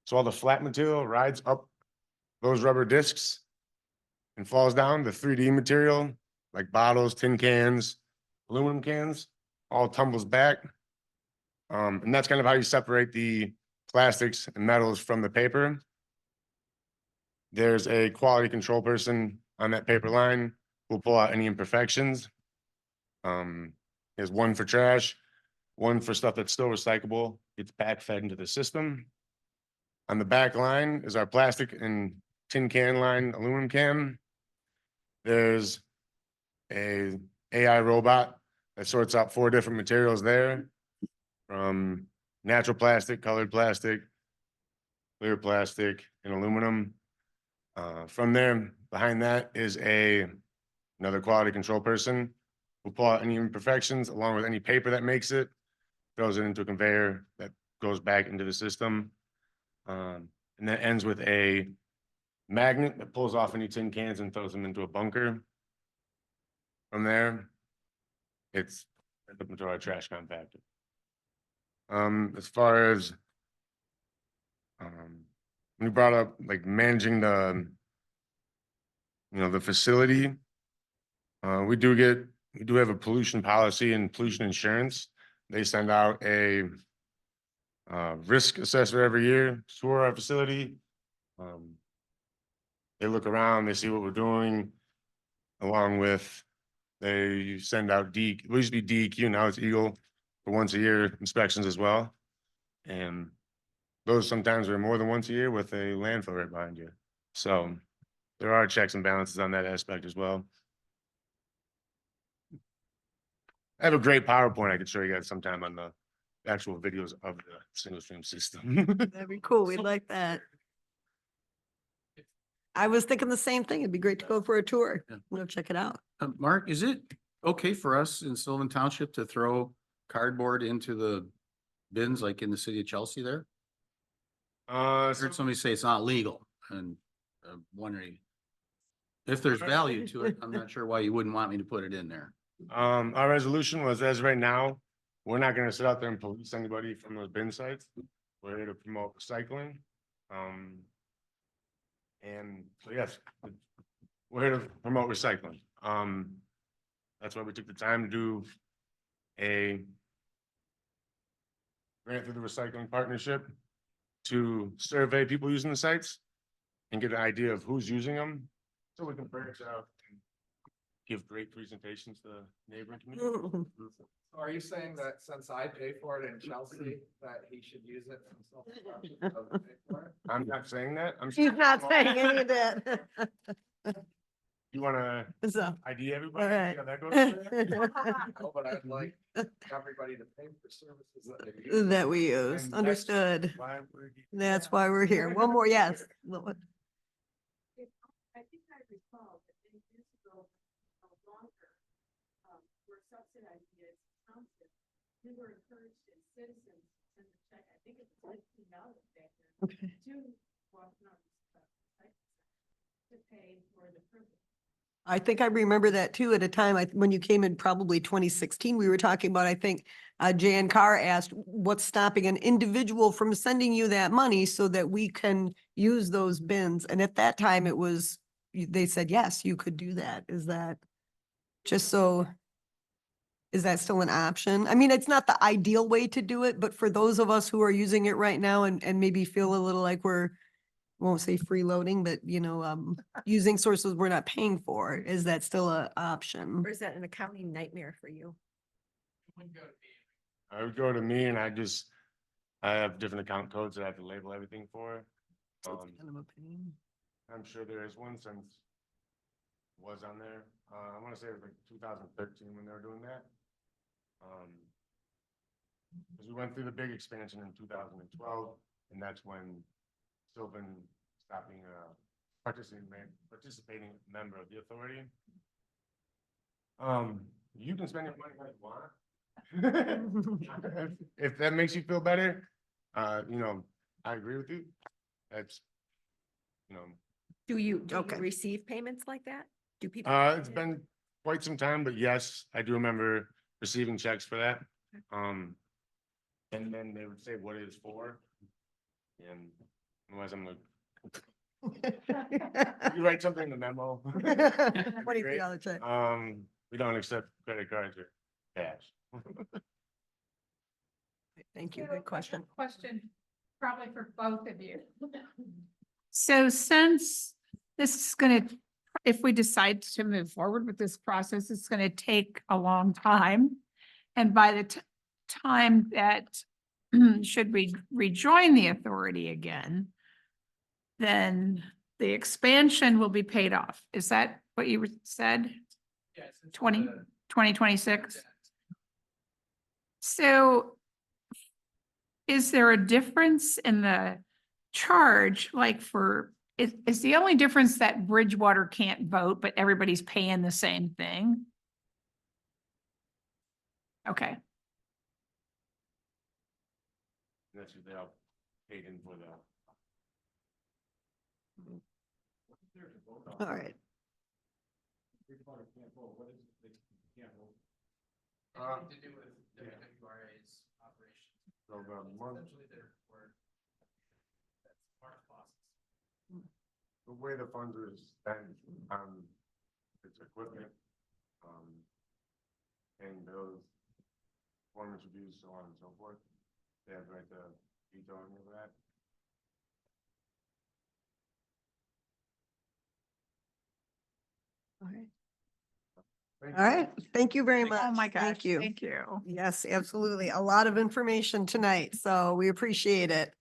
So all the flat material rides up those rubber discs and falls down. The 3D material, like bottles, tin cans, aluminum cans, all tumbles back. And that's kind of how you separate the plastics and metals from the paper. There's a quality control person on that paper line who'll pull out any imperfections. There's one for trash, one for stuff that's still recyclable. It's back fed into the system. On the back line is our plastic and tin can line, aluminum can. There's a AI robot that sorts out 4 different materials there, from natural plastic, colored plastic, clear plastic, and aluminum. From there, behind that is another quality control person who pull out any imperfections along with any paper that makes it, throws it into a conveyor that goes back into the system. And that ends with a magnet that pulls off any tin cans and throws them into a bunker. From there, it's up into our trash compactor. As far as when you brought up like managing the facility, we do have a pollution policy and pollution insurance. They send out a risk assessor every year to our facility. They look around, they see what we're doing, along with they send out it used to be DEQ, now it's Eagle, for once a year inspections as well. And those sometimes are more than once a year with a landfill right behind you. So there are checks and balances on that aspect as well. I have a great PowerPoint I could show you guys sometime on the actual videos of the single stream system. That'd be cool. We'd like that. I was thinking the same thing. It'd be great to go for a tour. Yeah. We'll check it out. Mark, is it okay for us in Sylvan Township to throw cardboard into the bins like in the city of Chelsea there? I heard somebody say it's not legal, and I'm wondering if there's value to it. I'm not sure why you wouldn't want me to put it in there. Our resolution was, as right now, we're not gonna sit out there and police anybody from those bin sites. We're here to promote recycling. And so, yes, we're here to promote recycling. That's why we took the time to do a grant through the recycling partnership to survey people using the sites and get an idea of who's using them, so we can branch out and give great presentations to the neighboring community. Are you saying that since I pay for it in Chelsea, that he should use it himself? Doesn't pay for it? I'm not saying that. I'm. He's not saying any of that. You wanna So, ID everybody? all right. See how that goes? No, but I'd like everybody to pay for services that they use. That we use, And understood. Why we're here. That's why we're here. One more, yes. I think I recall that many years ago, longer, were subsidizing it as a township. We were encouraged as citizens to send a check, I think it was $15 back then, Okay. to Washington, to pay for the privilege. I think I remember that too at a time, when you came in probably 2016, we were talking about, I think, Jan Carr asked, what's stopping an individual from sending you that money so that we can use those bins? And at that time it was, they said, yes, you could do that. Is that just so? Is that still an option? I mean, it's not the ideal way to do it, but for those of us who are using it right now and maybe feel a little like we're, won't say freeloading, but using sources we're not paying for, is that still a option? Or is that an accounting nightmare for you? I would go to me and I have different account codes that I have to label everything for. So it's kind of a pain. I'm sure there is one since it was on there. I want to say it was like 2013 when they were doing that. Because we went through the big expansion in 2012, and that's when Sylvan stopped being a participating member of the authority. You can spend your money how you want. If that makes you feel better, I agree with you. That's, Do you Okay. receive payments like that? Do people? it's been quite some time, but yes, I do remember receiving checks for that. And then they would say what it is for. And otherwise I'm like, you write something in the memo. $23 check. We don't accept credit cards or cash. Thank you. Good question. Question, probably for both of you. So since this is gonna, if we decide to move forward with this process, it's gonna take a long time. And by the time that, should we rejoin the authority again, then the expansion will be paid off. Is that what you said? Yes. it's 2026? So is there a difference in the charge, like is the only difference that Bridgewater can't vote, but everybody's paying the same thing? Okay, That's what they all paid in for the. All right. Anything to do with WWRA's operations. So the month, Essentially, they're for that's smart classes. the way the funds are spent on its equipment, and those performance reviews, so on and so forth, they have right to veto any of that. All right. Thank All you. right. Thank you very much. oh my gosh, Thank you. thank you. Yes, absolutely. A lot of information tonight, so we appreciate it.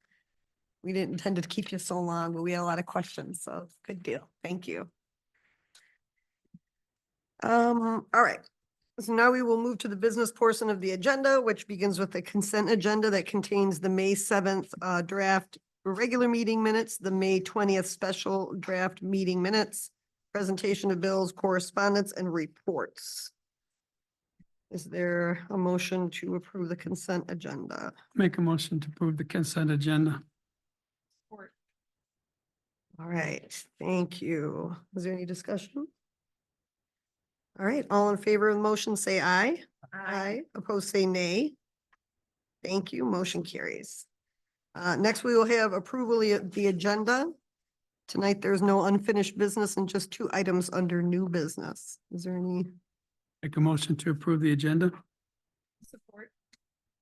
We didn't intend to keep you so long, but we had a lot of questions, so good deal. Thank you. All right. So now we will move to the business portion of the agenda, which begins with the consent agenda that contains the May 7th draft regular meeting minutes, the May 20th special draft meeting minutes, presentation of bills, correspondence, and reports. Is there a motion to approve the consent agenda? Make a motion to approve the consent agenda. All right, thank you. Is there any discussion? All right, all in favor of the motion, say aye. Aye. Opposed, say nay. Thank you. Motion carries. Next, we will have approval of the agenda. Tonight, there's no unfinished business and just 2 items under new business. Is there any? Make a motion to approve the agenda? Support.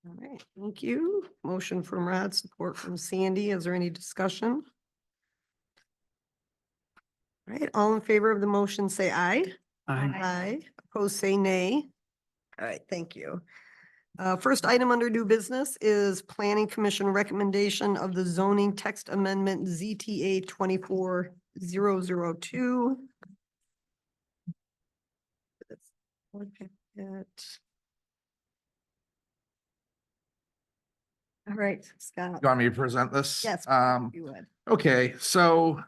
All right, thank you. Motion from Rod, support from Sandy. Is there any discussion? All right, all in favor of the motion, say aye. Aye. Opposed, say nay. All right, thank you. First item under new business is Planning Commission recommendation of the zoning text amendment ZTA 24002. Board packet. All right, Scott. You want me to present this? Yes, if you would. Okay, so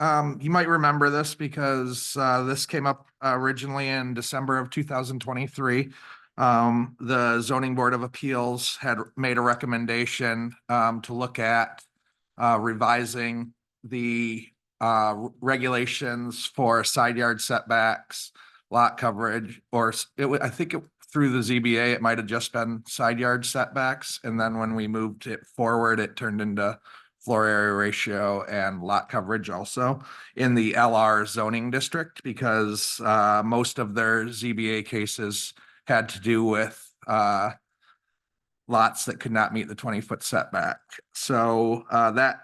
you might remember this because this came up originally in December of 2023. The Zoning Board of Appeals had made a recommendation to look at revising the regulations for side yard setbacks, lot coverage, or I think through the ZBA, it might have just been side yard setbacks. And then when we moved it forward, it turned into floor area ratio and lot coverage also in the LR zoning district, because most of their ZBA cases had to do with lots that could not meet the 20-foot setback. So that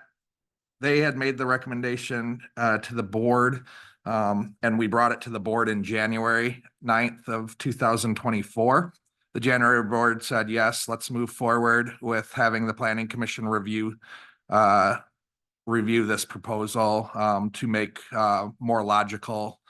they had made the recommendation to the board, and we brought it to the board in January 9th of 2024. The January board said, yes, let's move forward with having the Planning Commission review this proposal to make more logical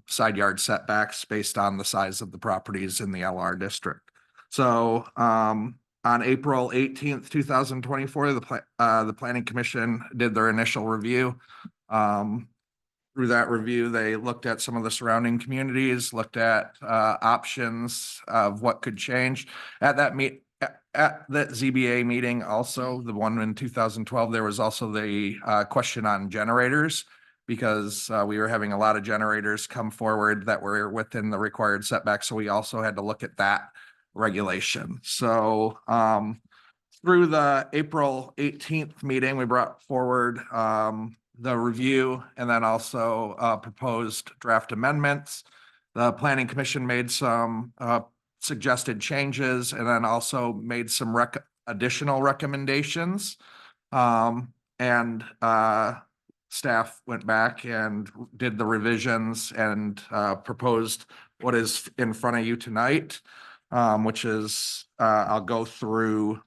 side yard setbacks based on the size of the properties in the LR district. So on April 18th, 2024, the Planning Commission did their initial review. Through that review, they looked at some of the surrounding communities, looked at options of what could change. At that ZBA meeting, also the one in 2012, there was also the question on generators, because we were having a lot of generators come forward that were within the required setback. So we also had to look at that regulation. So through the April 18th meeting, we brought forward the review and then also proposed draft amendments. The Planning Commission made some suggested changes and then also made some additional recommendations. And staff went back and did the revisions and proposed what is in front of you tonight, which is I'll go through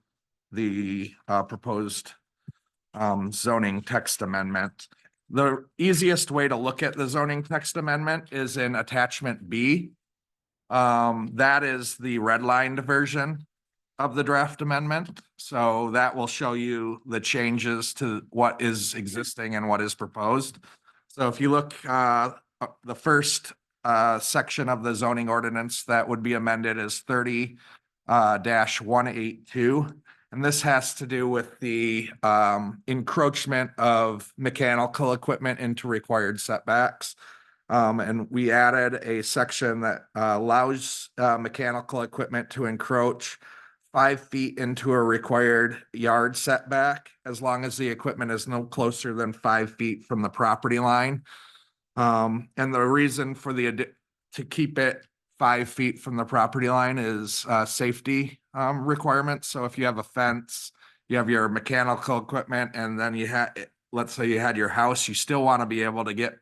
the proposed zoning text amendment. The easiest way to look at the zoning text amendment is in attachment B. That is the redlined version of the draft amendment. So that will show you the changes to what is existing and what is proposed. So if you look, the first section of the zoning ordinance that would be amended is 30-182. And this has to do with the encroachment of mechanical equipment into required setbacks. And we added a section that allows mechanical equipment to encroach 5 feet into a required yard setback, as long as the equipment is no closer than 5 feet from the property line. And the reason for to keep it 5 feet from the property line is safety requirements. So if you have a fence, you have your mechanical equipment, and then you had, let's say you had your house, you still want to be able to get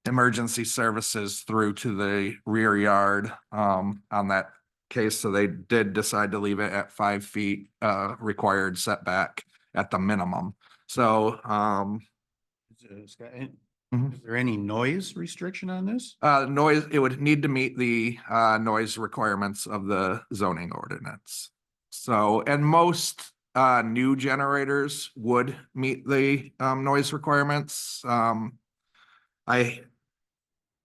emergency services through to the rear yard on that case. So they did decide to leave it at 5 feet required setback at the minimum. So Scott, Mhm. is there any noise restriction on this? noise, it would need to meet the noise requirements of the zoning ordinance. So, and most new generators would meet the noise requirements. I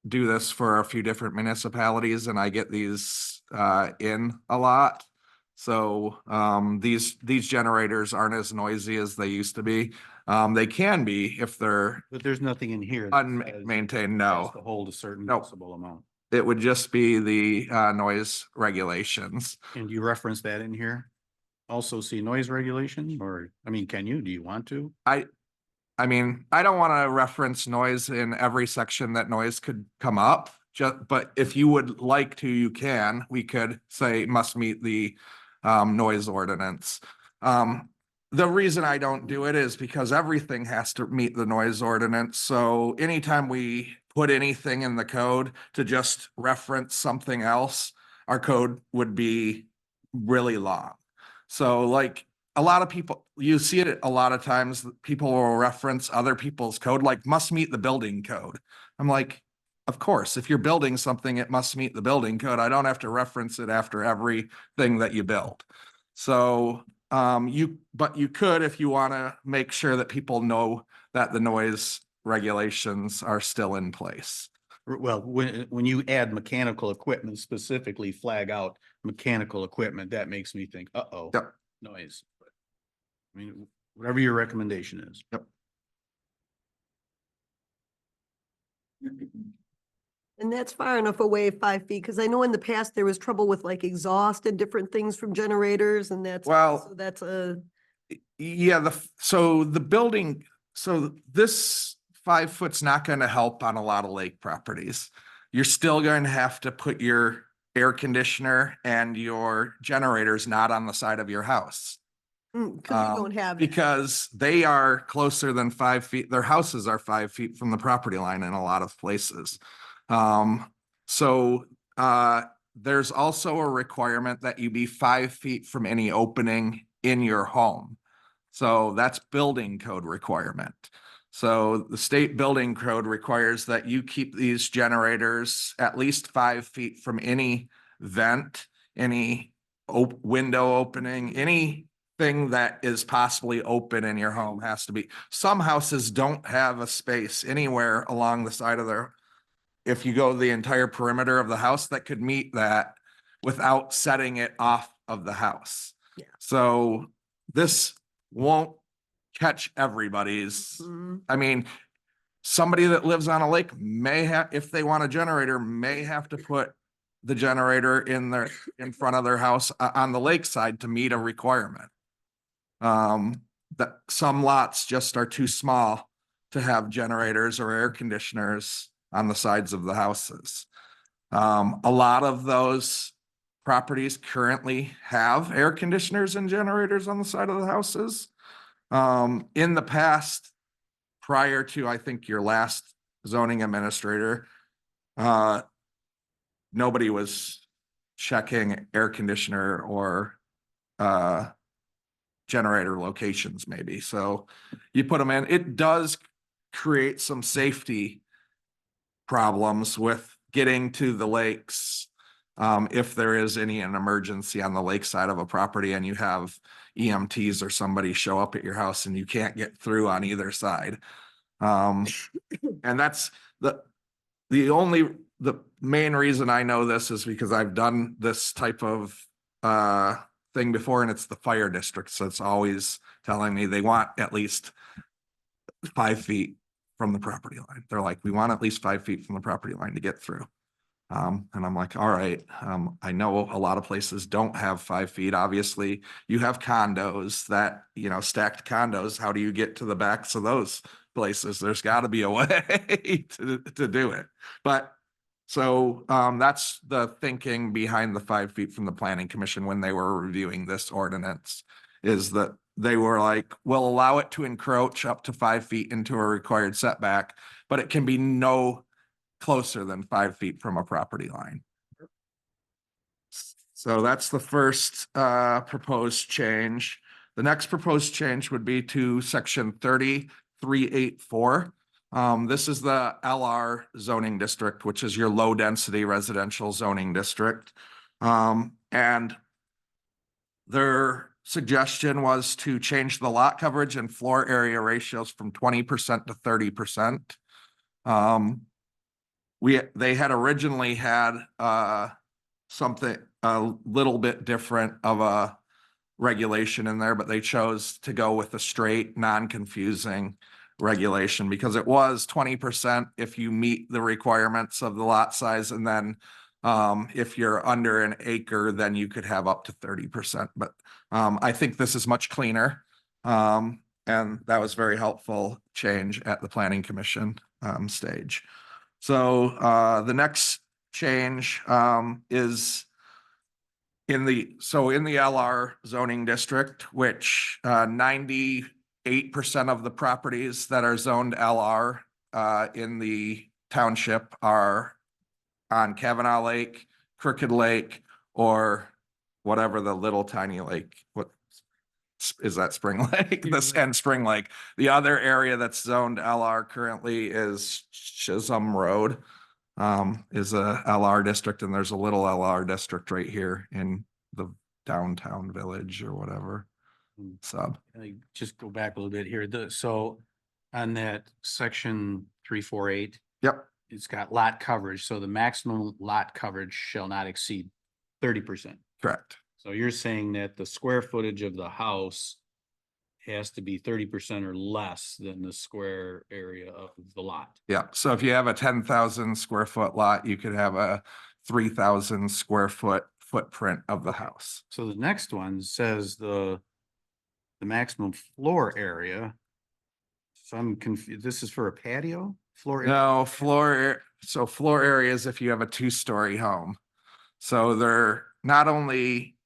do this for a few different municipalities and I get these in a lot. So these generators aren't as noisy as they used to be. They can be if they're But there's nothing in here. that says unmaintained. it No, has to hold a certain Nope. decibel amount. it would just be the noise regulations. And do you reference that in here? Also see noise regulation, or, I mean, can you, do you want to? I mean, I don't want to reference noise in every section that noise could come up. But if you would like to, you can. We could say must meet the noise ordinance. The reason I don't do it is because everything has to meet the noise ordinance. So anytime we put anything in the code to just reference something else, our code would be really long. So like a lot of people, you see it a lot of times, people will reference other people's code, like must meet the building code. I'm like, of course, if you're building something, it must meet the building code. I don't have to reference it after everything that you build. So but you could, if you want to make sure that people know that the noise regulations are still in place. Well, when you add mechanical equipment, specifically flag out mechanical equipment, that makes me think, uh-oh, Yep. noise. But, I mean, whatever your recommendation is. Yep. And that's far enough away, 5 feet, because I know in the past there was trouble with like exhaust and different things from generators and Well- so that's a, Yeah, so the building, so this 5 foot's not going to help on a lot of lake properties. You're still going to have to put your air conditioner and your generators not on the side of your house. because you don't have. Because they are closer than 5 feet. Their houses are 5 feet from the property line in a lot of places. So there's also a requirement that you be 5 feet from any opening in your home. So that's building code requirement. So the state building code requires that you keep these generators at least 5 feet from any vent, any window opening, anything that is possibly open in your home has to be. Some houses don't have a space anywhere along the side of their, if you go the entire perimeter of the house, that could meet that without setting it off of the house. Yeah. So this won't catch everybody's. Mhm. I mean, somebody that lives on a lake may have, if they want a generator, may have to put the generator in front of their house on the lakeside to meet a requirement. That some lots just are too small to have generators or air conditioners on the sides of the houses. A lot of those properties currently have air conditioners and generators on the side of the houses. In the past, prior to, I think, your last zoning administrator, nobody was checking air conditioner or generator locations maybe. So you put them in, it does create some safety problems with getting to the lakes. If there is an emergency on the lakeside of a property and you have EMTs or somebody show up at your house and you can't get through on either side. And that's the main reason I know this is because I've done this type of thing before, and it's the fire district. So it's always telling me they want at least 5 feet from the property line. They're like, we want at least 5 feet from the property line to get through. And I'm like, all right, I know a lot of places don't have 5 feet. Obviously, you have condos that, stacked condos. How do you get to the backs of those places? There's got to be a way to do it. But so that's the thinking behind the 5 feet from the planning commission when they were reviewing this ordinance, is that they were like, we'll allow it to encroach up to 5 feet into a required setback, but it can be no closer than 5 feet from a property line. So that's the first proposed change. The next proposed change would be to section 3384. This is the LR zoning district, which is your low density residential zoning district. And their suggestion was to change the lot coverage and floor area ratios from 20% to 30%. They had originally had something a little bit different of a regulation in there, but they chose to go with a straight, non-confusing regulation because it was 20% if you meet the requirements of the lot size, and then if you're under an acre, then you could have up to 30%. But I think this is much cleaner. And that was very helpful change at the planning commission stage. So the next change is in the LR zoning district, which 98% of the properties that are zoned LR in the township are on Kavanaugh Lake, Crooked Lake, or whatever the little tiny lake, what is that, Spring Lake? This and Spring Lake. The other area that's zoned LR currently is Chisholm Road. Is a LR district, and there's a little LR district right here in the downtown village or whatever sub. I just go back a little bit here. So on that section 348, Yep, it's got lot coverage. So the maximum lot coverage shall not exceed 30%. correct. So you're saying that the square footage of the house has to be 30% or less than the square area of the lot. Yeah, so if you have a 10,000 square foot lot, you could have a 3,000 square foot footprint of the house. So the next one says the maximum floor area. So I'm confused. This is for a patio floor? area? No, floor areas if you have a 2-story home. So they're not only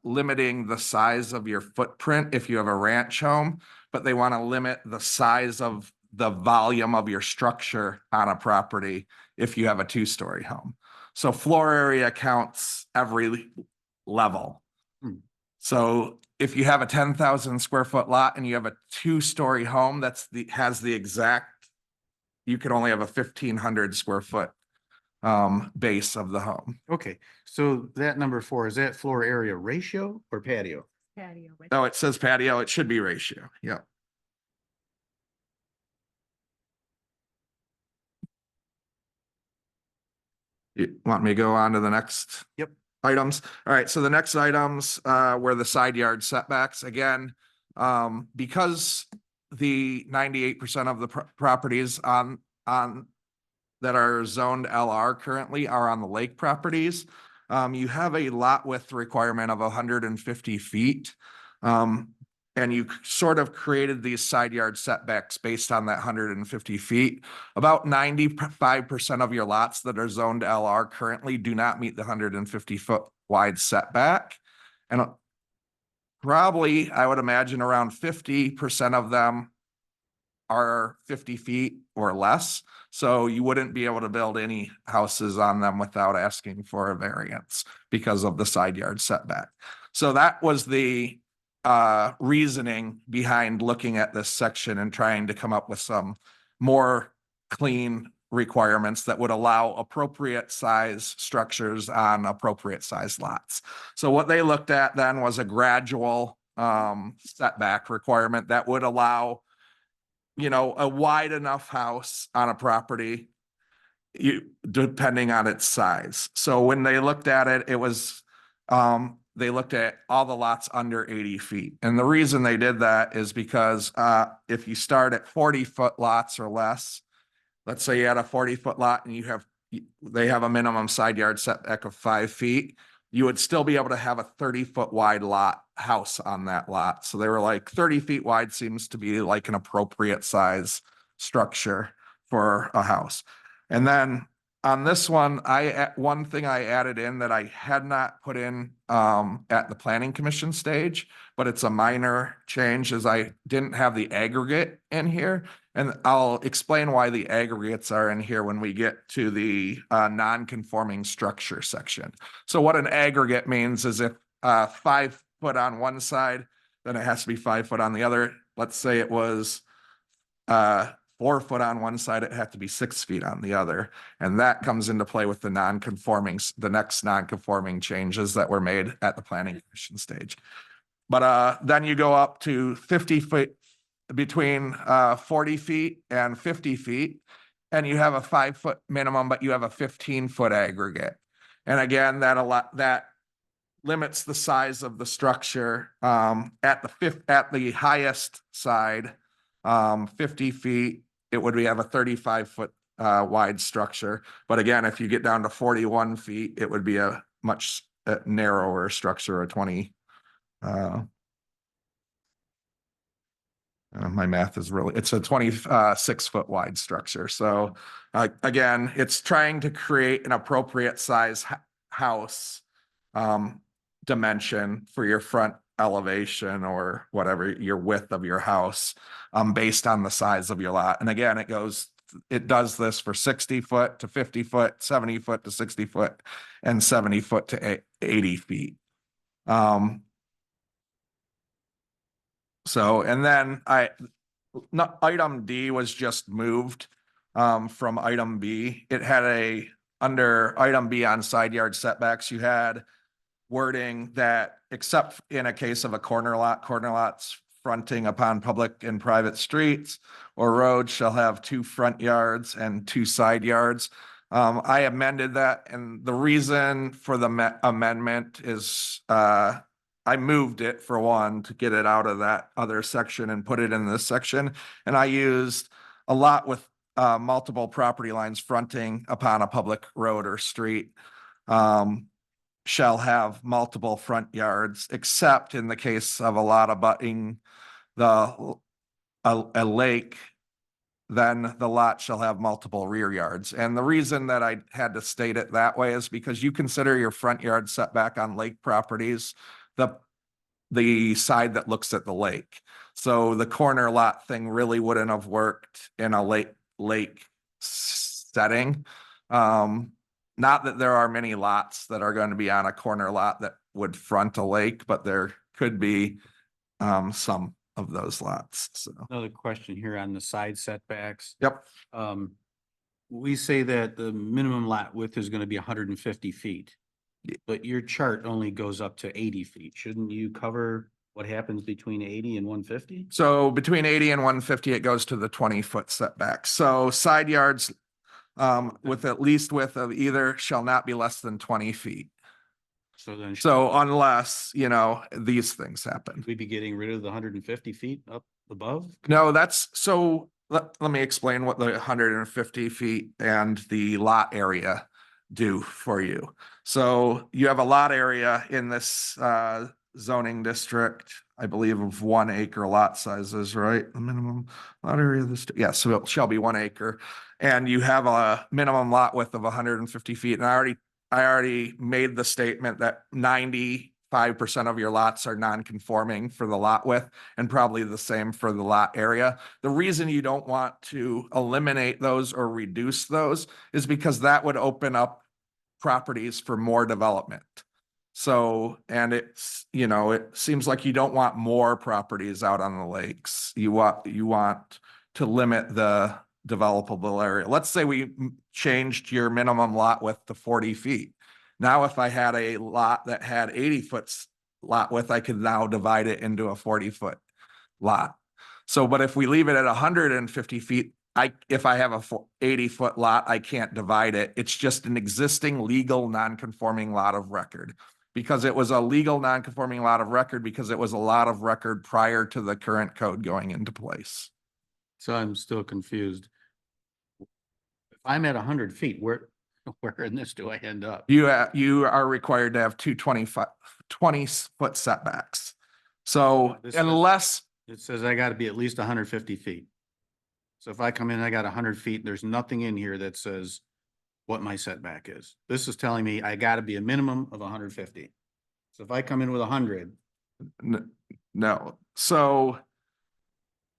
limiting the size of your footprint if you have a ranch home, but they want to limit the size of the volume of your structure on a property if you have a 2-story home. So floor area counts every level. Hmm. So if you have a 10,000 square foot lot and you have a 2-story home, has the exact, you could only have a 1,500 square foot base of the home. Okay, so that number 4, is that floor area ratio or patio? Patio. right? No, it says patio, it should be ratio, yeah. You want me to go on to the next? Yep. Items? All right, so the next items were the side yard setbacks. Again, because the 98% of the properties on that are zoned LR currently are on the lake properties, you have a lot width requirement of 150 feet. And you sort of created these side yard setbacks based on that 150 feet. About 95% of your lots that are zoned LR currently do not meet the 150 foot wide setback. And probably, I would imagine around 50% of them are 50 feet or less. So you wouldn't be able to build any houses on them without asking for a variance because of the side yard setback. So that was the reasoning behind looking at this section and trying to come up with some more clean requirements that would allow appropriate size structures on appropriate size lots. So what they looked at then was a gradual setback requirement that would allow, you know, a wide enough house on a property, depending on its size. So when they looked at it, it was they looked at all the lots under 80 feet. And the reason they did that is because if you start at 40-foot lots or less, let's say you had a 40-foot lot and they have a minimum side yard setback of 5 feet, you would still be able to have a 30-foot wide house on that lot. So they were like 30 feet wide seems to be like an appropriate size structure for a house. And then on this one, one thing I added in that I had not put in at the planning commission stage, but it's a minor change, is I didn't have the aggregate in here. And I'll explain why the aggregates are in here when we get to the non-conforming structure section. So what an aggregate means is if 5 foot on one side, then it has to be 5 foot on the other. Let's say it was 4 foot on one side, it had to be 6 feet on the other. And that comes into play with the next non-conforming changes that were made at the planning commission stage. But then you go up to 50 feet, between 40 feet and 50 feet, and you have a 5 foot minimum, but you have a 15-foot aggregate. And again, that limits the size of the structure at the highest side, 50 feet. It would have a 35-foot wide structure. But again, if you get down to 41 feet, it would be a much narrower structure, a 20. My math is really, it's a 26 foot wide structure. So again, it's trying to create an appropriate size house dimension for your front elevation or whatever your width of your house based on the size of your lot. And again, it does this for 60 foot to 50 foot, 70 foot to 60 foot, and 70 foot to 80 feet. So, and then item D was just moved from item B. It had under item B on side yard setbacks, you had wording that except in a case of a corner lots fronting upon public and private streets or roads shall have 2 front yards and 2 side yards. I amended that, and the reason for the amendment is I moved it for one to get it out of that other section and put it in this section. And I used a lot with multiple property lines fronting upon a public road or street shall have multiple front yards, except in the case of a lot abutting a lake, then the lot shall have multiple rear yards. And the reason that I had to state it that way is because you consider your front yard setback on lake properties the side that looks at the lake. So the corner lot thing really wouldn't have worked in a lake setting. Not that there are many lots that are going to be on a corner lot that would front a lake, but there could be some of those lots. So, Another question here on the side setbacks. yep. We say that the minimum lot width is gonna be 150 feet. But your chart only goes up to 80 feet. Shouldn't you cover what happens between 80 and 150? So between 80 and 150, it goes to the 20-foot setback. So side yards with at least width of either shall not be less than 20 feet. So then should So unless, these things happen. we be getting rid of the 150 feet up above? No, let me explain what the 150 feet and the lot area do for you. So you have a lot area in this zoning district, I believe of 1 acre lot sizes, right? The minimum lot area of this, yeah, so it shall be 1 acre. And you have a minimum lot width of 150 feet. And I already made the statement that 95% of your lots are non-conforming for the lot width and probably the same for the lot area. The reason you don't want to eliminate those or reduce those is because that would open up properties for more development. So, and it's, it seems like you don't want more properties out on the lakes. You want to limit the developable area. Let's say we changed your minimum lot width to 40 feet. Now, if I had a lot that had 80 foot lot width, I could now divide it into a 40-foot lot. So, but if we leave it at 150 feet, if I have a 80-foot lot, I can't divide it. It's just an existing legal non-conforming lot of record. Because it was a legal non-conforming lot of record because it was a lot of record prior to the current code going into place. So I'm still confused. If I'm at 100 feet, where in this do I end up? You are required to have 20-foot setbacks. So This says- unless, It says I gotta be at least 150 feet. So if I come in, I got 100 feet, there's nothing in here that says what my setback is. This is telling me I gotta be a minimum of 150. So if I come in with 100, no, so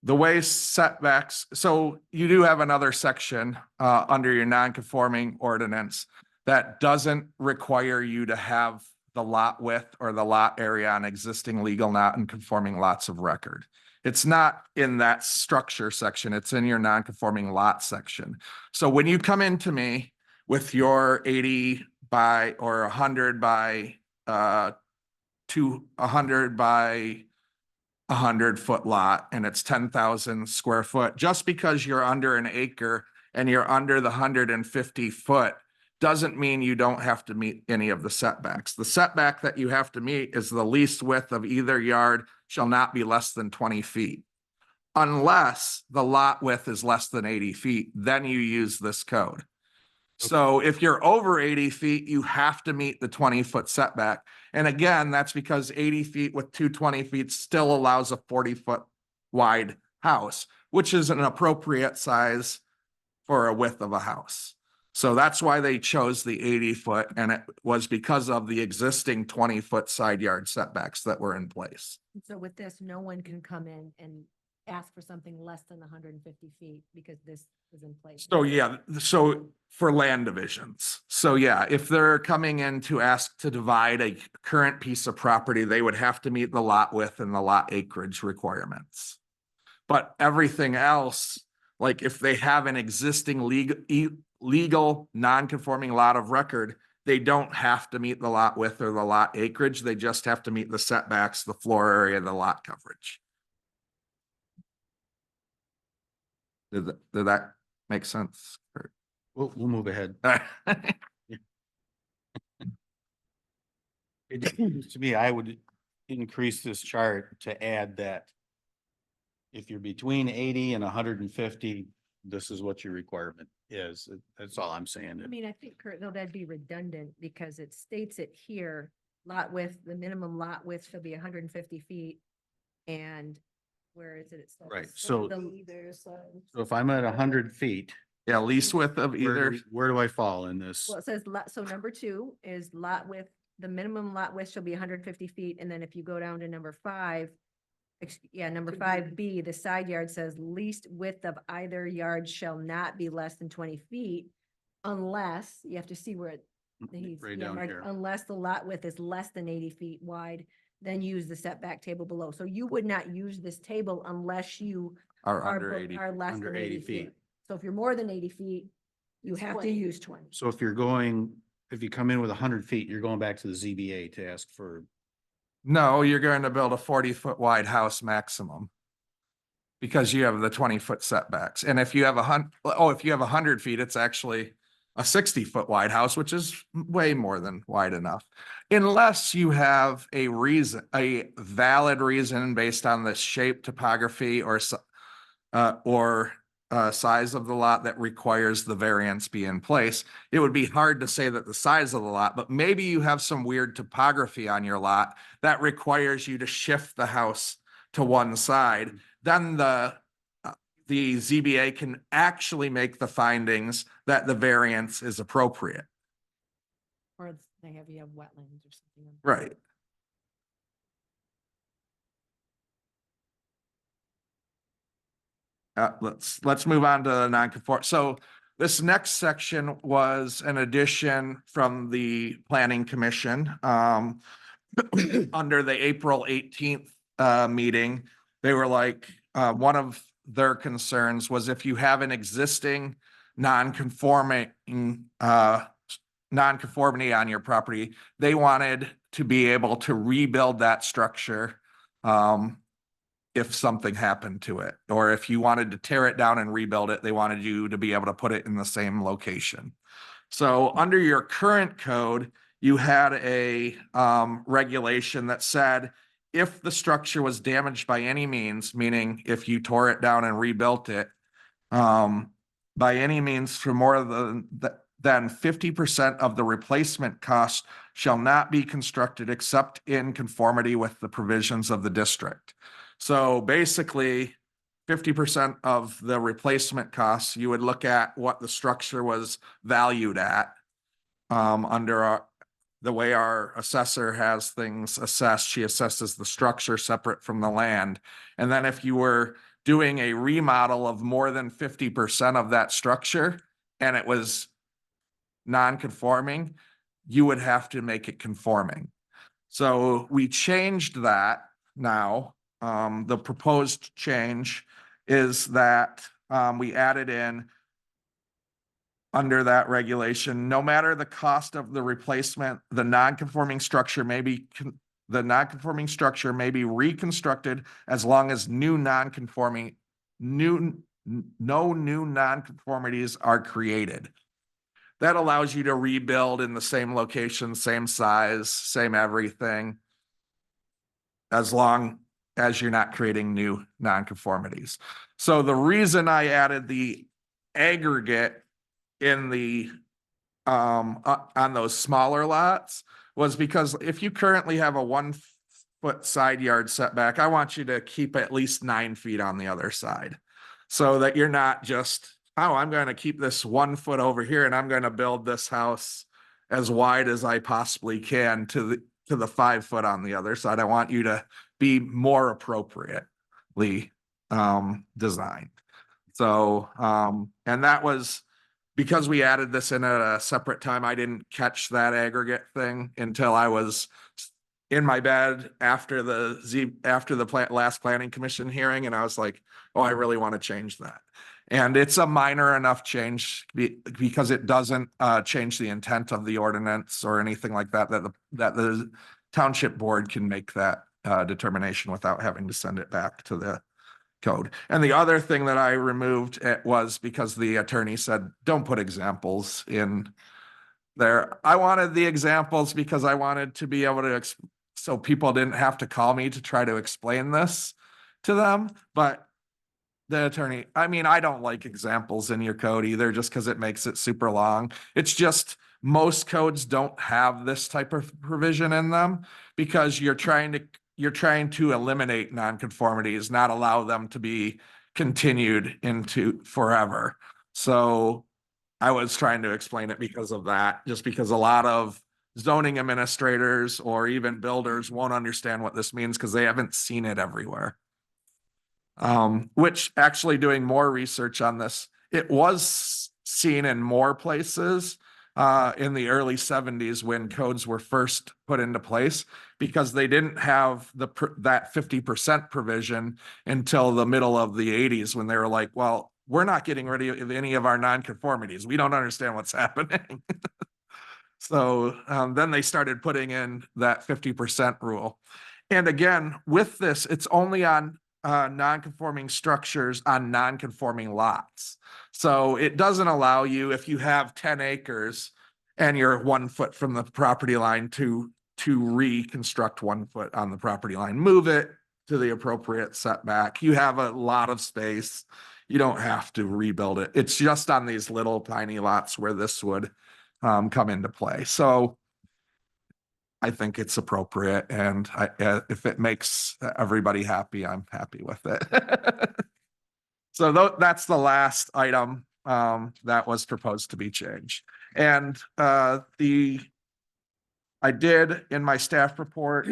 the way setbacks, so you do have another section under your non-conforming ordinance that doesn't require you to have the lot width or the lot area on existing legal non-conforming lots of record. It's not in that structure section, it's in your non-conforming lot section. So when you come into me with your 80 by or 100 by 100 by 100-foot lot and it's 10,000 square foot, just because you're under an acre and you're under the 150 foot doesn't mean you don't have to meet any of the setbacks. The setback that you have to meet is the least width of either yard shall not be less than 20 feet. Unless the lot width is less than 80 feet, then you use this code. So if you're over 80 feet, you have to meet the 20-foot setback. And again, that's because 80 feet with 220 feet still allows a 40-foot wide house, which is an appropriate size for a width of a house. So that's why they chose the 80-foot, and it was because of the existing 20-foot side yard setbacks that were in place. So with this, no one can come in and ask for something less than 150 feet because this is in place. So yeah, so for land divisions. So yeah, if they're coming in to ask to divide a current piece of property, they would have to meet the lot width and the lot acreage requirements. But everything else, like if they have an existing legal non-conforming lot of record, they don't have to meet the lot width or the lot acreage. They just have to meet the setbacks, the floor area, the lot coverage. Did that make sense? We'll move ahead. It seems to me, I would increase this chart to add that if you're between 80 and 150, this is what your requirement is. That's all I'm saying. I mean, I think, Kurt, though, that'd be redundant because it states it here, lot width, the minimum lot width shall be 150 feet. And where is it? It says Right, so- either side. So if I'm at 100 feet, Yeah, least width of either. where do I fall in this? Well, it says lot, so number 2 is lot width, the minimum lot width shall be 150 feet. And then if you go down to number 5, number 5B, the side yard says least width of either yard shall not be less than 20 feet unless, you have to see where it, he's Right yeah, down marked, here. unless the lot width is less than 80 feet wide, then use the setback table below. So you would not use this table unless you Are are, under be- 80. are less Under than 80 80 feet. feet. So if you're more than 80 feet, you It's have to 20. use 20. So if you come in with 100 feet, you're going back to the ZBA to ask for, No, you're going to build a 40-foot wide house maximum. Because you have the 20-foot setbacks. And if you have if you have 100 feet, it's actually a 60-foot wide house, which is way more than wide enough. Unless you have a valid reason based on the shape, topography, or size of the lot that requires the variance be in place. It would be hard to say that the size of the lot, but maybe you have some weird topography on your lot that requires you to shift the house to one side. Then the ZBA can actually make the findings that the variance is appropriate. Or they have, you have wetlands or something. Right. Let's move on to the non-conform. So this next section was an addition from the Planning Commission. Under the April 18th meeting, they were like, one of their concerns was if you have an existing non-conformity on your property, they wanted to be able to rebuild that structure if something happened to it, or if you wanted to tear it down and rebuild it, they wanted you to be able to put it in the same location. So under your current code, you had a regulation that said if the structure was damaged by any means, meaning if you tore it down and rebuilt it, by any means for more than 50% of the replacement cost shall not be constructed except in conformity with the provisions of the district. So basically, 50% of the replacement costs, you would look at what the structure was valued at under the way our assessor has things assessed. She assesses the structure separate from the land. And then if you were doing a remodel of more than 50% of that structure and it was non-conforming, you would have to make it conforming. So we changed that now. The proposed change is that we added in under that regulation, no matter the cost of the replacement, the non-conforming structure may be reconstructed as long as no new non-conformities are created. That allows you to rebuild in the same location, same size, same everything, as long as you're not creating new nonconformities. So the reason I added the aggregate in the on those smaller lots was because if you currently have a 1 foot side yard setback, I want you to keep at least 9 feet on the other side. So that you're not just, oh, I'm gonna keep this 1 foot over here and I'm gonna build this house as wide as I possibly can to the 5 foot on the other side. I want you to be more appropriately designed. So, and that was because we added this in at a separate time. I didn't catch that aggregate thing until I was in my bed after the last planning commission hearing. And I was like, oh, I really want to change that. And it's a minor enough change because it doesn't change the intent of the ordinance or anything like that, that the township board can make that determination without having to send it back to the code. And the other thing that I removed was because the attorney said, don't put examples in there. I wanted the examples because I wanted to be able to, so people didn't have to call me to try to explain this to them. But the attorney, I mean, I don't like examples in your code either, just because it makes it super long. It's just most codes don't have this type of provision in them because you're trying to eliminate nonconformities, not allow them to be continued into forever. So I was trying to explain it because of that, just because a lot of zoning administrators or even builders won't understand what this means because they haven't seen it everywhere. Which actually doing more research on this, it was seen in more places in the early 70s when codes were first put into place, because they didn't have that 50% provision until the middle of the 80s when they were like, well, we're not getting rid of any of our nonconformities. We don't understand what's happening. So then they started putting in that 50% rule. And again, with this, it's only on non-conforming structures on non-conforming lots. So it doesn't allow you, if you have 10 acres and you're 1 foot from the property line, to reconstruct 1 foot on the property line, move it to the appropriate setback. You have a lot of space. You don't have to rebuild it. It's just on these little tiny lots where this would come into play. So I think it's appropriate, and if it makes everybody happy, I'm happy with it. So that's the last item that was proposed to be changed. And I did in my staff report,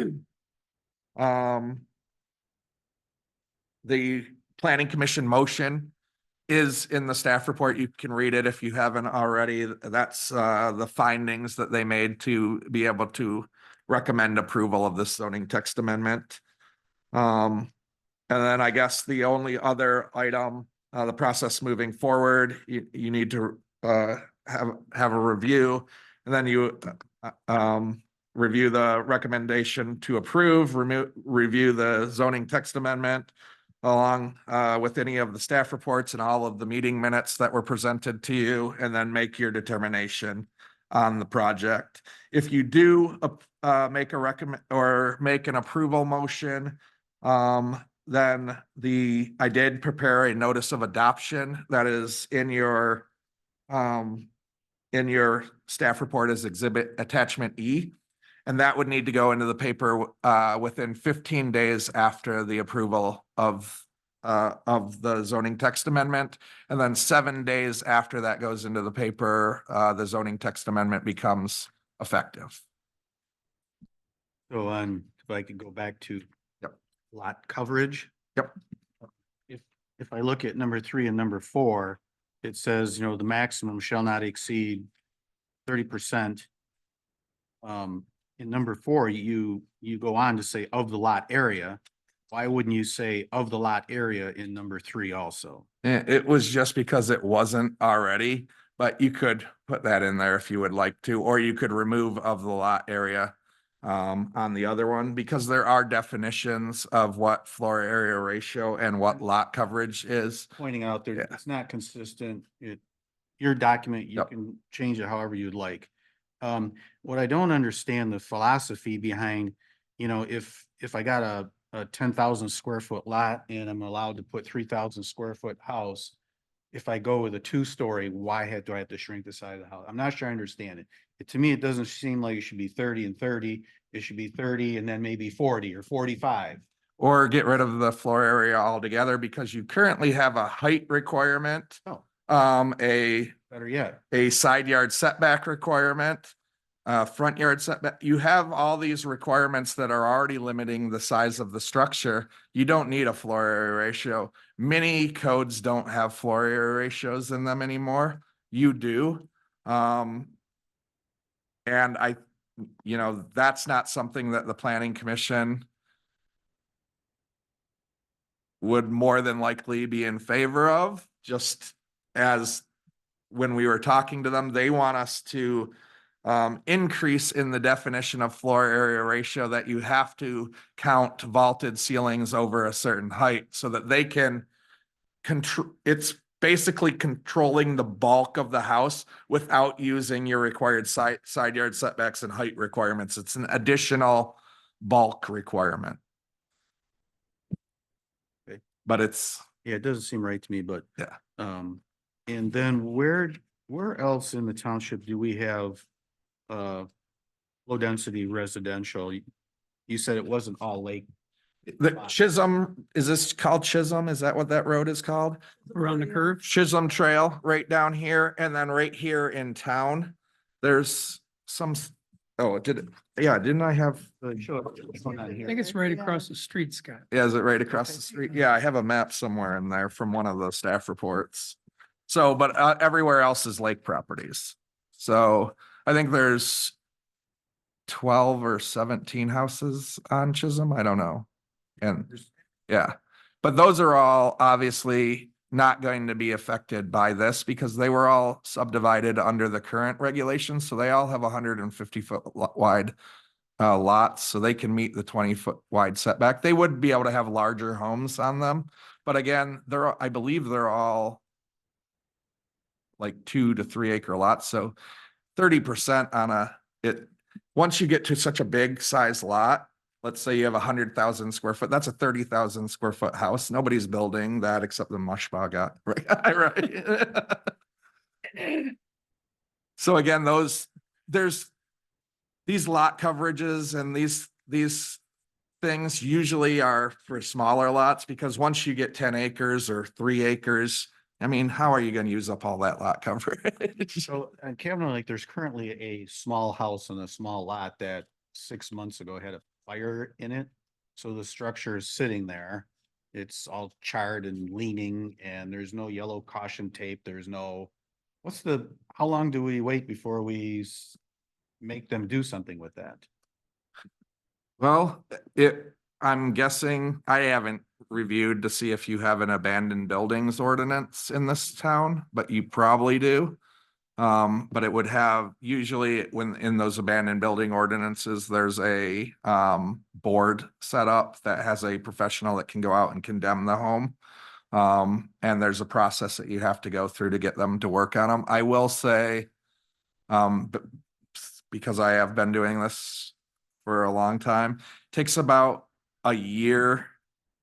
the planning commission motion is in the staff report. You can read it if you haven't already. That's the findings that they made to be able to recommend approval of this zoning text amendment. And then I guess the only other item, the process moving forward, you need to have a review, and then you review the recommendation to approve, review the zoning text amendment along with any of the staff reports and all of the meeting minutes that were presented to you, and then make your determination on the project. If you do make an approval motion, then I did prepare a notice of adoption that is in your staff report as exhibit attachment E. And that would need to go into the paper within 15 days after the approval of the zoning text amendment. And then 7 days after that goes into the paper, the zoning text amendment becomes effective. So if I could go back to Yep. lot coverage. Yep. If I look at number 3 and number 4, it says, the maximum shall not exceed 30%. In number 4, you go on to say of the lot area. Why wouldn't you say of the lot area in number 3 also? It was just because it wasn't already, but you could put that in there if you would like to, or you could remove of the lot area on the other one, because there are definitions of what floor area ratio and what lot coverage is. Pointing out there, Yeah. it's not consistent. Your document, you Yep. can change it however you'd like. What I don't understand the philosophy behind, if I got a 10,000 square foot lot and I'm allowed to put 3,000 square foot house, if I go with a two-story, do I have to shrink the side of the house? I'm not sure I understand it. To me, it doesn't seem like it should be 30 and 30. It should be 30 and then maybe 40 or 45. Or get rid of the floor area altogether because you currently have a height requirement. Oh. A Better yet. side yard setback requirement, front yard setback. You have all these requirements that are already limiting the size of the structure. You don't need a floor area ratio. Many codes don't have floor area ratios in them anymore. You do. And that's not something that the planning commission would more than likely be in favor of, just as when we were talking to them, they want us to increase in the definition of floor area ratio that you have to count vaulted ceilings over a certain height so that they can control. It's basically controlling the bulk of the house without using your required side yard setbacks and height requirements. It's an additional bulk requirement. Okay. But it's, Yeah, it doesn't seem right to me, but. Yeah. And then where else in the township do we have, low density residential? You said it wasn't all lake. the Chisholm, is this called Chisholm? Is that what that road is called? Around the curve? Chisholm Trail right down here, and then right here in town, there's some, oh, didn't I have? Sure. What's going on I here? think it's right across the street, Scott. Yeah, is it right across the street? Yeah, I have a map somewhere in there from one of the staff reports. So, but everywhere else is lake properties. So I think there's 12 or 17 houses on Chisholm. I don't know. And yeah, but those are all obviously not going to be affected by this because they were all subdivided under the current regulations. So they all have 150-foot wide lots, so they can meet the 20-foot wide setback. They would be able to have larger homes on them. But again, I believe they're all like 2 to 3 acre lots. So 30% on once you get to such a big size lot, let's say you have 100,000 square foot, that's a 30,000 square foot house. Nobody's building that except the Mushba got, right? So again, there's these lot coverages and these things usually are for smaller lots because once you get 10 acres or 3 acres, I mean, how are you going to use up all that lot coverage? So on Kavanaugh Lake, there's currently a small house on a small lot that 6 months ago had a fire in it. So the structure is sitting there. It's all charred and leaning and there's no yellow caution tape. There's no, how long do we wait before we make them do something with that? Well, I'm guessing, I haven't reviewed to see if you have an abandoned buildings ordinance in this town, but you probably do. But it would have, usually when in those abandoned building ordinances, there's a board set up that has a professional that can go out and condemn the home. And there's a process that you have to go through to get them to work on them. I will say, because I have been doing this for a long time, takes about a year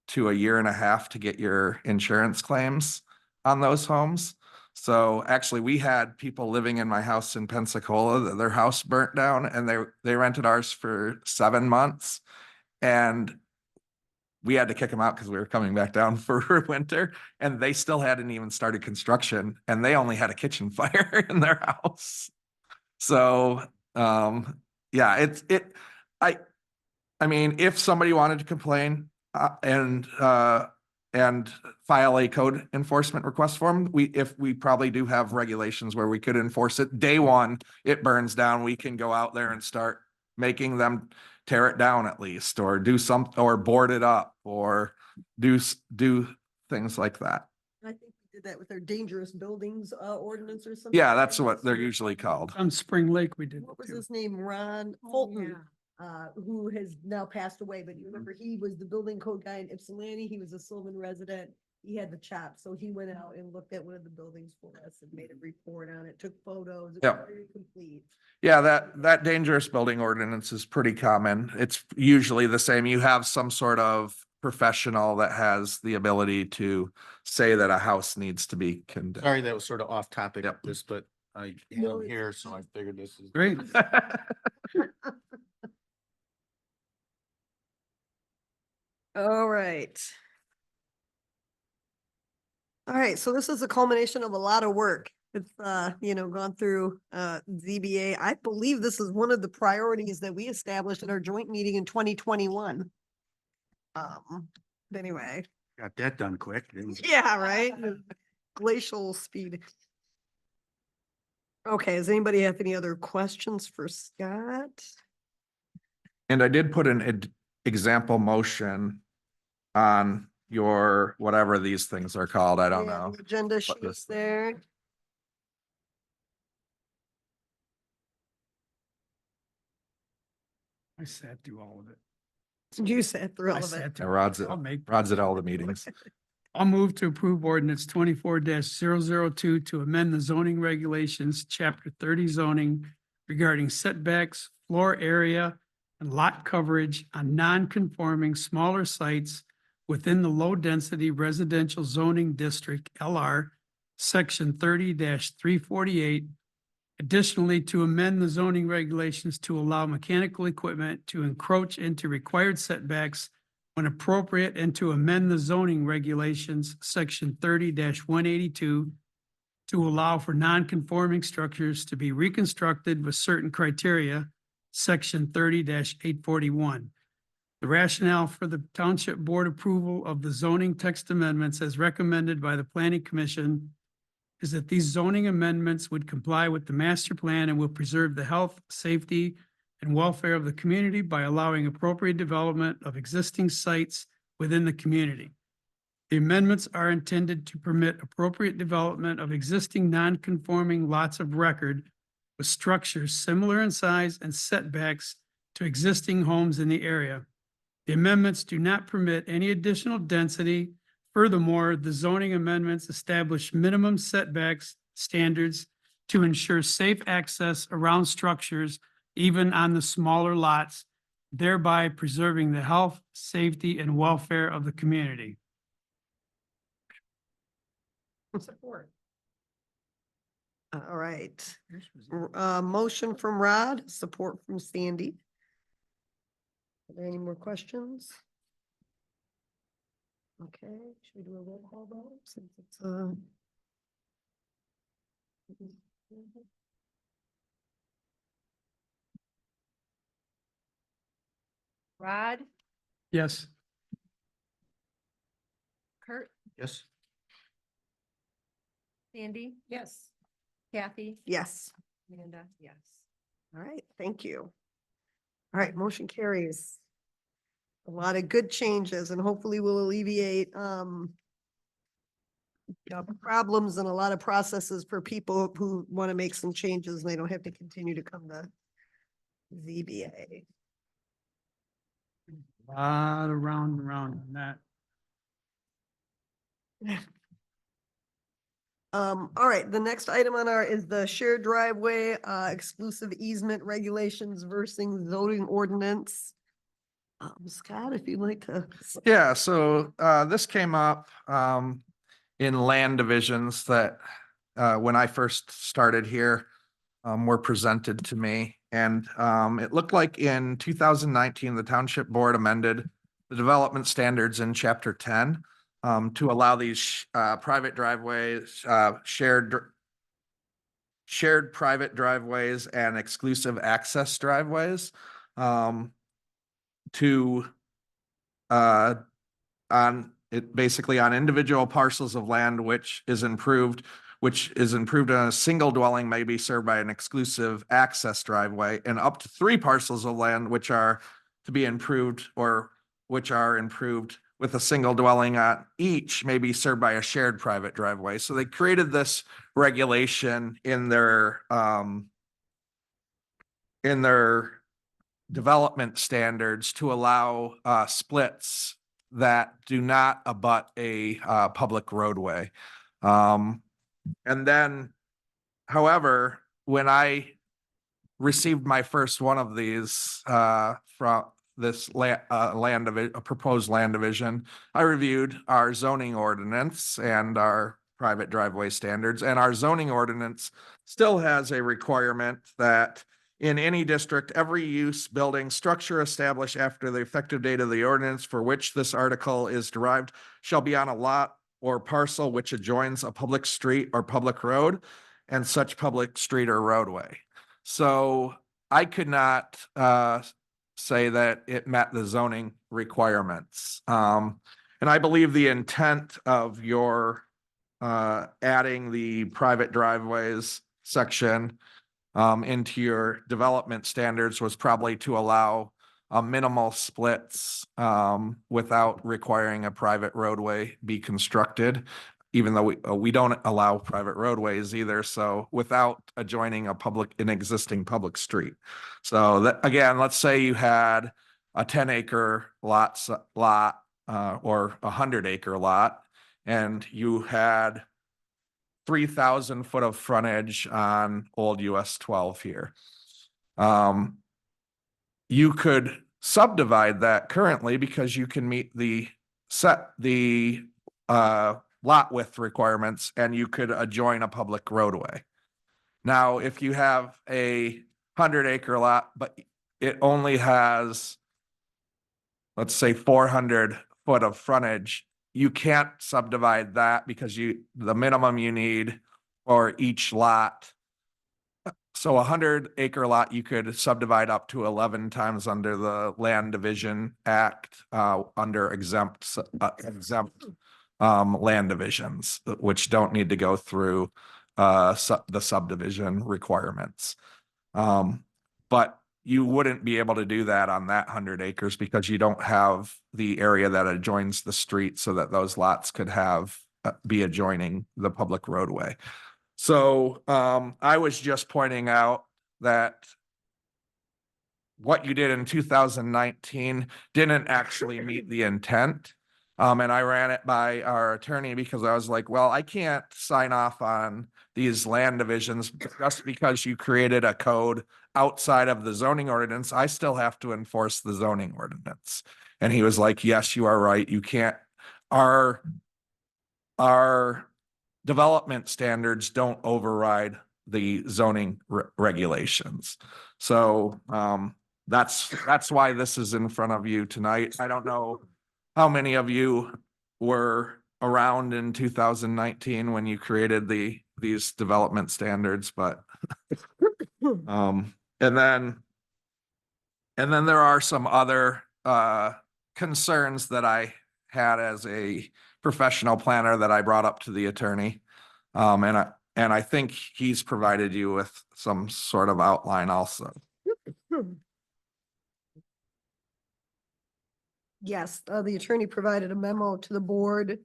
to a year and a half to get your insurance claims on those homes. So actually we had people living in my house in Pensacola that their house burnt down and they rented ours for 7 months and we had to kick them out because we were coming back down for winter and they still hadn't even started construction and they only had a kitchen fire in their house. So, yeah, I mean, if somebody wanted to complain and file a code enforcement request form, we probably do have regulations where we could enforce it. Day one, it burns down, we can go out there and start making them tear it down at least, or do or board it up, or do things like that. I think we did that with our dangerous buildings ordinance or something. Yeah, that's what they're usually called. On Spring Lake, we did. What was too. his name? Ron Oh, Fulton. Who has now passed away, but you remember he was the building code guy in Ypsilanti. He was a Sylvan resident. He had the chop, so he went out and looked at one of the buildings for us and made a report on it, took photos. It was Yep. very complete. Yeah, that dangerous building ordinance is pretty common. It's usually the same. You have some sort of professional that has the ability to say that a house needs to be condemned. Sorry, that was sort of off topic Yep. this, but I No, am it's- here, so I figured this is. Great. All right. All right, so this is a culmination of a lot of work. It's, gone through, ZBA. I believe this is one of the priorities that we established at our joint meeting in 2021. But anyway, Got that done quick, didn't you? yeah, right? Glacial speed. Okay, does anybody have any other questions for Scott? And I did put an example motion on your, whatever these things are called, I don't Yeah, know. the agenda what sheets this- there. I sat through all of it. You sat through I all of it. sat Yeah, through. Rod's I'll make. at all the meetings. I'll move to approve ordinance 24-002 to amend the zoning regulations, chapter 30 zoning regarding setbacks, floor area, and lot coverage on non-conforming smaller sites within the low-density residential zoning district, LR, section 30-348. Additionally, to amend the zoning regulations to allow mechanical equipment to encroach into required setbacks when appropriate, and to amend the zoning regulations, section 30-182, to allow for non-conforming structures to be reconstructed with certain criteria, section 30-841. The rationale for the Township Board approval of the zoning text amendments as recommended by the Planning Commission is that these zoning amendments would comply with the master plan and will preserve the health, safety, and welfare of the community by allowing appropriate development of existing sites within the community. The amendments are intended to permit appropriate development of existing non-conforming lots of record with structures similar in size and setbacks to existing homes in the area. The amendments do not permit any additional density. Furthermore, the zoning amendments establish minimum setbacks standards to ensure safe access around structures even on the smaller lots, thereby preserving the health, safety, and welfare of the community. Support. All right. Motion from Rod, support from Sandy. Are there any more questions? Okay, should we do a roll call vote since it's Rod, Yes. Kurt, Yes. Sandy? Yes. Kathy? yes. Amanda? Yes. All right, thank you. All right, motion carries. A lot of good changes and hopefully will alleviate problems and a lot of processes for people who want to make some changes and they don't have to continue to come to ZBA. Lot around and around on that. All right, the next item on our is the shared driveway, exclusive easement regulations versus zoning ordinance. Scott, if you'd like to. Yeah, so this came up in land divisions that when I first started here were presented to me. And it looked like in 2019, the Township Board amended the development standards in chapter 10 to allow these private driveways, shared private driveways and exclusive access driveways to basically on individual parcels of land which is improved on a single dwelling may be served by an exclusive access driveway, and up to 3 parcels of land which are to be improved or which are improved with a single dwelling on each may be served by a shared private driveway. So they created this regulation in their development standards to allow splits that do not abut a public roadway. And then, however, when I received my first one of these this a proposed land division, I reviewed our zoning ordinance and our private driveway standards, and our zoning ordinance still has a requirement that in any district, every use, building, structure established after the effective date of the ordinance for which this article is derived shall be on a lot or parcel which adjoins a public street or public road and such public street or roadway. So I could not say that it met the zoning requirements. And I believe the intent of your adding the private driveways section into your development standards was probably to allow minimal splits without requiring a private roadway be constructed, even though we don't allow private roadways either. So without adjoining an existing public street. So that, again, let's say you had a 10-acre lot or a 100-acre lot, and you had 3,000 foot of frontage on Old US 12 here. You could subdivide that currently because you can meet the lot width requirements, and you could adjoin a public roadway. Now, if you have a 100-acre lot, but it only has, let's say, 400 foot of frontage, you can't subdivide that because the minimum you need for each lot. So a 100-acre lot, you could subdivide up to 11 times under the Land Division Act, under exempt land divisions, which don't need to go through the subdivision requirements. But you wouldn't be able to do that on that 100 acres because you don't have the area that adjoins the street so that those lots could be adjoining the public roadway. So I was just pointing out that what you did in 2019 didn't actually meet the intent. And I ran it by our attorney because I was like, well, I can't sign off on these land divisions just because you created a code outside of the zoning ordinance. I still have to enforce the zoning ordinance. And he was like, yes, you are right. You can't, our development standards don't override the zoning regulations. So that's why this is in front of you tonight. I don't know how many of you were around in 2019 when you created these development standards, but and then there are some other concerns that I had as a professional planner that I brought up to the attorney. And I think he's provided you with some sort of outline also. Yes, the attorney provided a memo to the board. I don't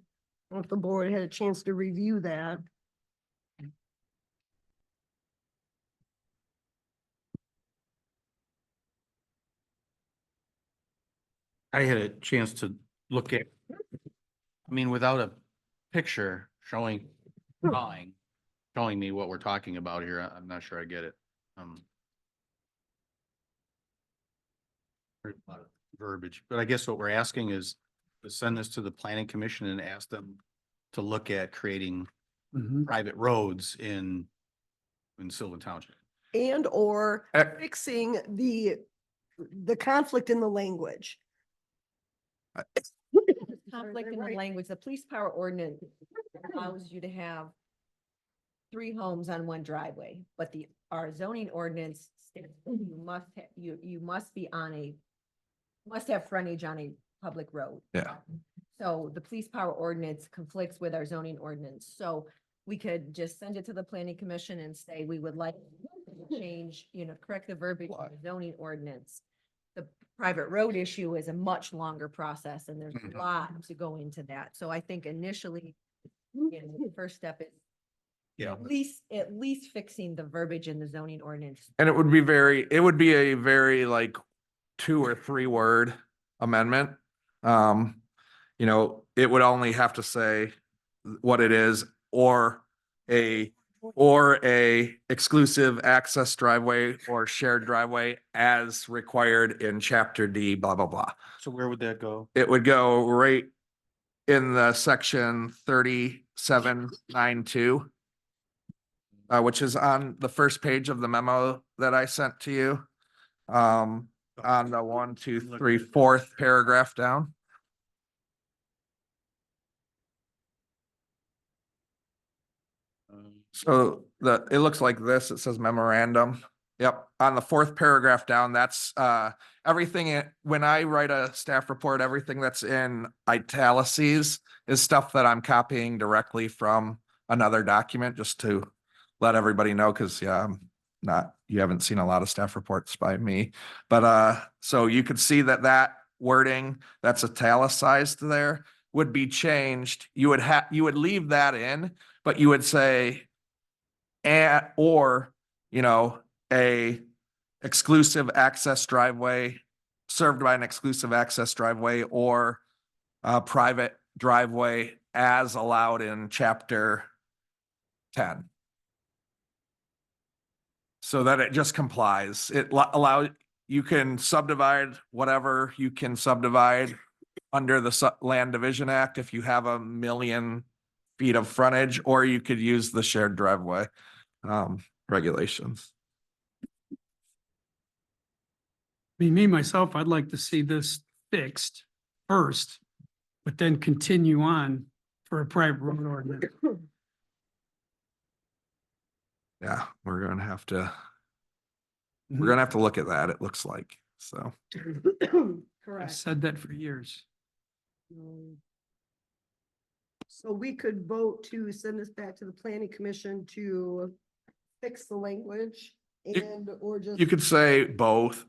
know if the board had a chance to review that. I had a chance to look at, I mean, without a picture showing me what we're talking about here, I'm not sure I get it. There's a lot of verbiage, but I guess what we're asking is to send this to the planning commission and ask them to look at creating private roads in Sylvan Township. And or fixing the conflict in the language. Conflict in the language, the police power ordinance allows you to have 3 homes on 1 driveway, but our zoning ordinance states you must have frontage on a public road. Yeah. So the police power ordinance conflicts with our zoning ordinance, so we could just send it to the planning commission and say, we would like to change, correct the verbiage in the zoning ordinance. The private road issue is a much longer process, and there's a lot to go into that. So I think initially, the first step is at least fixing the verbiage in the zoning ordinance. And it would be a very like 2 or 3 word amendment. It would only have to say what it is, or a or a exclusive access driveway or shared driveway as required in chapter D, blah, blah, blah. So where would that go? It would go right in the section 3792, which is on the first page of the memo that I sent to you. On the 1, 2, 3, 4th paragraph down. So it looks like this, it says memorandum. Yep, on the 4th paragraph down, that's everything, when I write a staff report, everything that's in italices is stuff that I'm copying directly from another document, just to let everybody know, because yeah, you haven't seen a lot of staff reports by me. But so you could see that wording that's italicized there would be changed. You would leave that in, but you would say or, a exclusive access driveway served by an exclusive access driveway or a private driveway as allowed in chapter 10. So that it just complies. It you can subdivide whatever you can subdivide under the Land Division Act if you have 1 million feet of frontage, or you could use the shared driveway regulations. Me, myself, I'd like to see this fixed first, but then continue on for a private road ordinance. Yeah, we're gonna have to Mhm. look at that, it looks like, so. I've Correct. said that for years. So we could vote to send this back to the planning commission to fix the language and, or just. You could say both,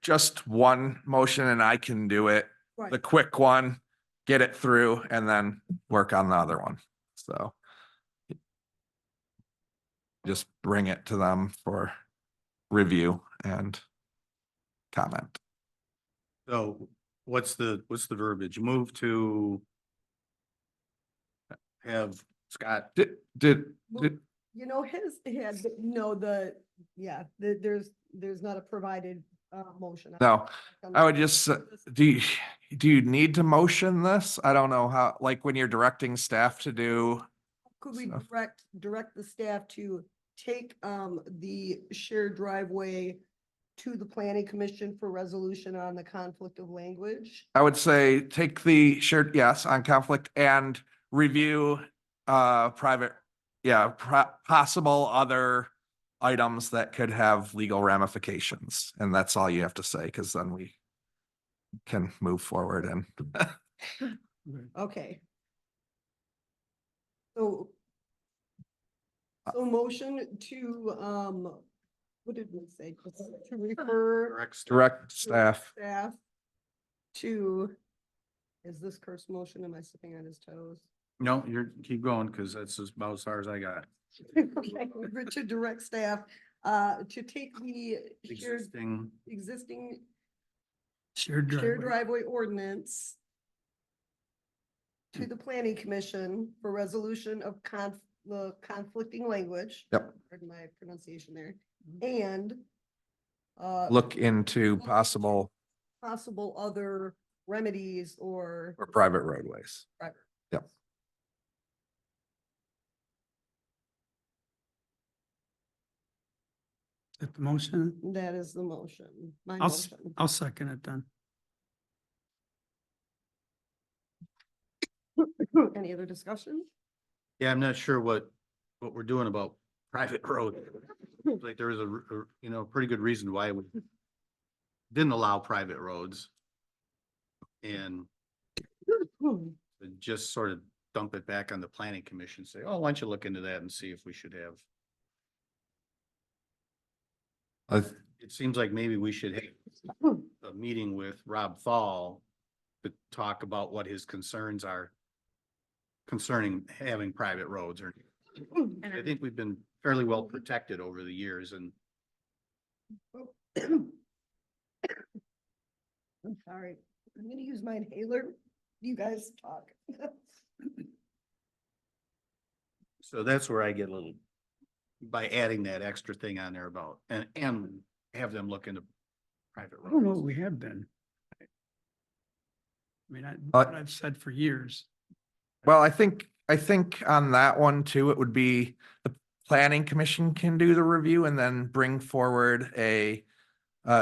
just one motion and I can do it, Right. the quick one, get it through and then work on the other one, so. Just bring it to them for review and comment. So what's the verbiage? Move to have Scott, Did, You know, his had, there's not a provided motion. no, I would just, do you need to motion this? I don't know how, like when you're directing staff to do, Could we stuff. direct the staff to take the shared driveway to the planning commission for resolution on the conflict of language? I would say take the shared, yes, on conflict and review private, possible other items that could have legal ramifications. And that's all you have to say, because then we can move forward and Okay. So motion to, what did we say? To refer direct staff. staff to, is this cursed motion? Am I stepping on his toes? no, keep going, because that's about as far as I got. Okay, to direct staff, to take the existing Shared shared driveway. driveway ordinance to the planning commission for resolution of the conflicting language. Yep. Pardon my pronunciation there. And Look into possible other remedies or. or private roadways. Private. Yep. Is that the motion? That is the motion, my I'll, motion. I'll second it then. Any other discussion? Yeah, I'm not sure what we're doing about private road. Like there is a pretty good reason why we didn't allow private roads. And just sort of dump it back on the planning commission, say, oh, why don't you look into that and see if we should have. It seems like maybe we should have a meeting with Rob Thal to talk about what his concerns are concerning having private roads, or I think we've been fairly well protected over the years, and I'm sorry, I'm gonna use my inhaler. You guys talk. so that's where I get a little by adding that extra thing on there about, and have them look into private I don't know what roads. we have been. I mean, Uh, what I've said for years. Well, I think on that one too, it would be the planning commission can do the review and then bring forward a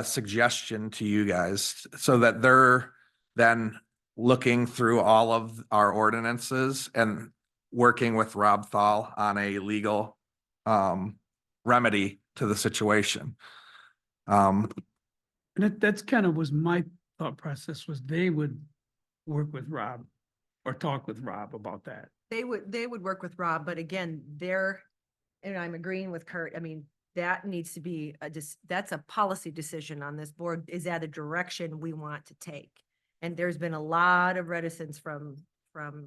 suggestion to you guys so that they're then looking through all of our ordinances and working with Rob Thal on a legal remedy to the situation. And that's kind of was my thought process, was they would work with Rob or talk with Rob about that. They would work with Rob, but again, and I'm agreeing with Kurt, I mean, that needs to be that's a policy decision on this board. Is that a direction we want to take? And there's been a lot of reticence from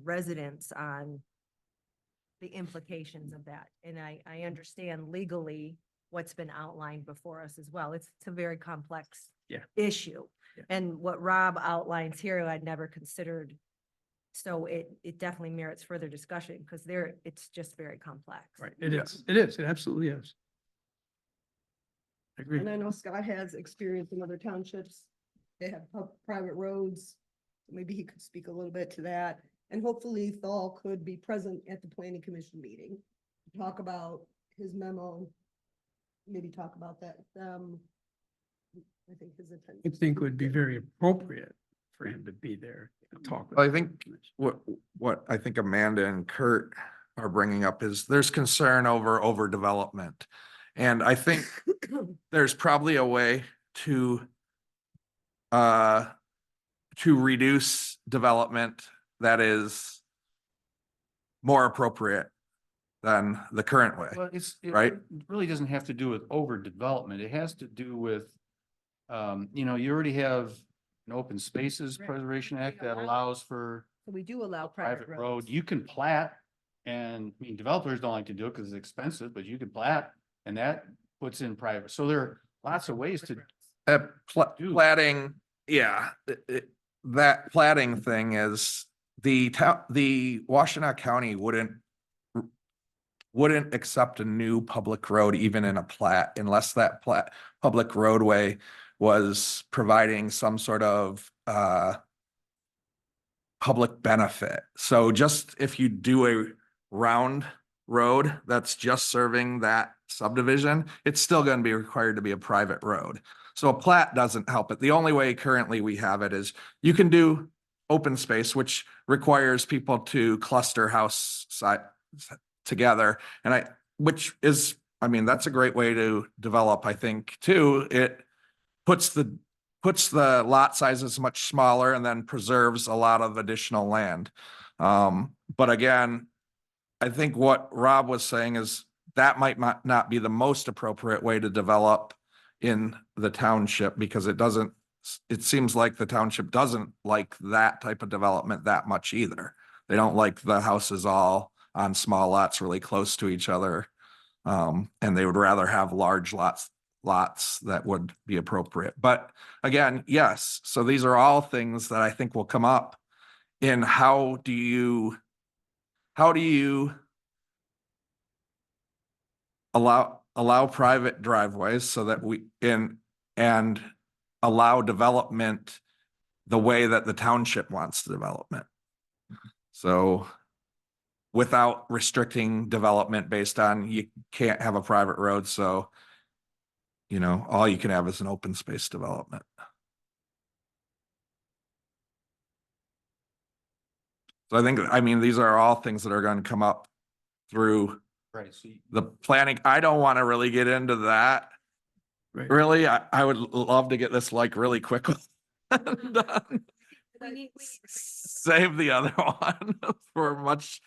residents on the implications of that. And I understand legally what's been outlined before us as well. It's a very complex issue. Yeah. And what Rob outlines here, I'd never considered. So it definitely merits further discussion because it's just very complex. Right, it is, it absolutely is. I agree. And I know Scott has experience in other townships. They have private roads. Maybe he could speak a little bit to that. And hopefully Thal could be present at the planning commission meeting. Talk about his memo. Maybe talk about that. I think his I attendance. think it would be very appropriate for him to be there and talk. with I the think commission. what I think Amanda and Kurt are bringing up is there's concern over overdevelopment. And I think there's probably a way to reduce development that is more appropriate than the current way. Well, it right? really doesn't have to do with overdevelopment. It has to do with, you know, you already have an Open Spaces Right. Preservation Act that allow- allows for So we do allow private private road. roads. You can plat, and I mean, developers don't like to do it because it's expensive, but you can plat, and that puts in private. So there are lots of ways to, Dude. Platting, yeah, that platting thing is the Washtenaw County wouldn't accept a new public road even in a plat unless that public roadway was providing some sort of public benefit. So just if you do a round road that's just serving that subdivision, it's still going to be required to be a private road. So a plat doesn't help it. The only way currently we have it is you can do open space, which requires people to cluster house site together. And which is, I mean, that's a great way to develop, I think, too. It puts the lot sizes much smaller and then preserves a lot of additional land. But again, I think what Rob was saying is that might not be the most appropriate way to develop in the township because it seems like the township doesn't like that type of development that much either. They don't like the houses all on small lots really close to each other. And they would rather have large lots that would be appropriate. But again, yes, so these are all things that I think will come up in how do you allow private driveways so that and allow development the way that the township wants the development. So without restricting development based on you can't have a private road, so you know, all you can have is an open space development. So I mean, these are all things that are going to come up through right, so the planning. I don't want to really get into that. Right. Really, I would love to get this like really quick. Done. Save the other one for much.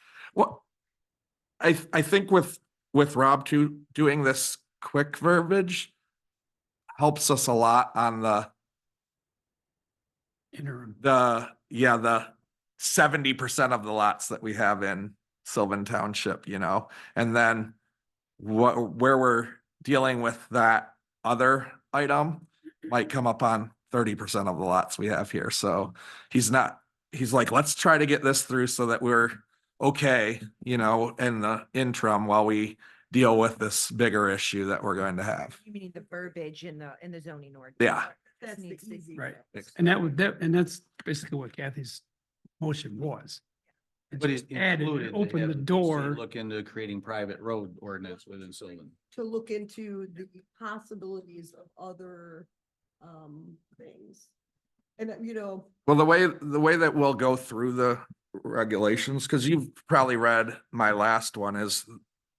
I think with Rob too, doing this quick verbiage helps us a lot on the Interim. 70% of the lots that we have in Sylvan Township, you know, and then where we're dealing with that other item might come up on 30% of the lots we have here. So he's like, let's try to get this through so that we're okay, you know, in the interim while we deal with this bigger issue that we're going to have. You mean the verbiage in the zoning ordinance? Yeah. That's the Needs to- easy. Right. fix. And that's basically what Kathy's motion was. It But just it added, included, it they opened have the to door. Look into creating private road ordinance within Sylvan. To look into the possibilities of other, things. And, Well, the way that we'll go through the regulations, because you've probably read my last one, is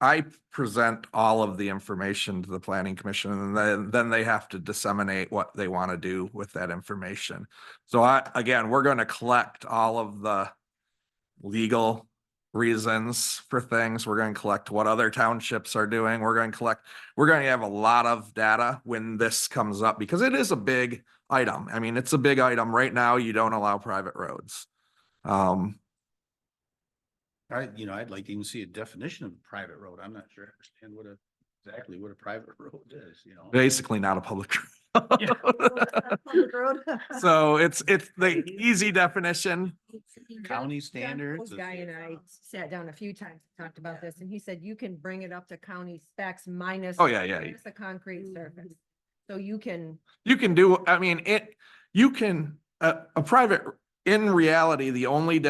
I present all of the information to the planning commission, and then they have to disseminate what they want to do with that information. So we're going to collect all of the legal reasons for things. We're going to collect what other townships are doing. We're going to have a lot of data when this comes up, because it is a big item. I mean, it's a big item. Right now, you don't allow private roads. I'd like to even see a definition of a private road. I'm not sure I understand exactly what a private road is, Basically not a public Yeah. public road. So it's the easy definition. County John standards. Cole's Guy and I sat down a few times, talked about this, and he said you can bring it up to county specs minus. Oh, yeah. minus the concrete surface. So you can, You can do, I mean, a private, in reality, the only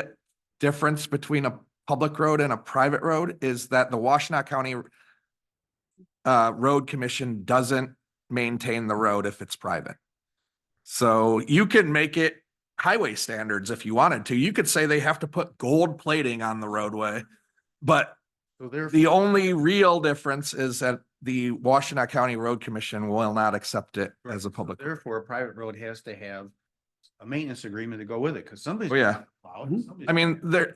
difference between a public road and a private road is that the Washtenaw County Road Commission doesn't maintain the road if it's private. So you can make it highway standards if you wanted to. You could say they have to put gold plating on the roadway, but So therefore, the only real difference is that the Washtenaw County Road Commission will not accept it as a public. therefore, a private road has to have a maintenance agreement to go with it, because somebody's. Oh, yeah. Somebody's-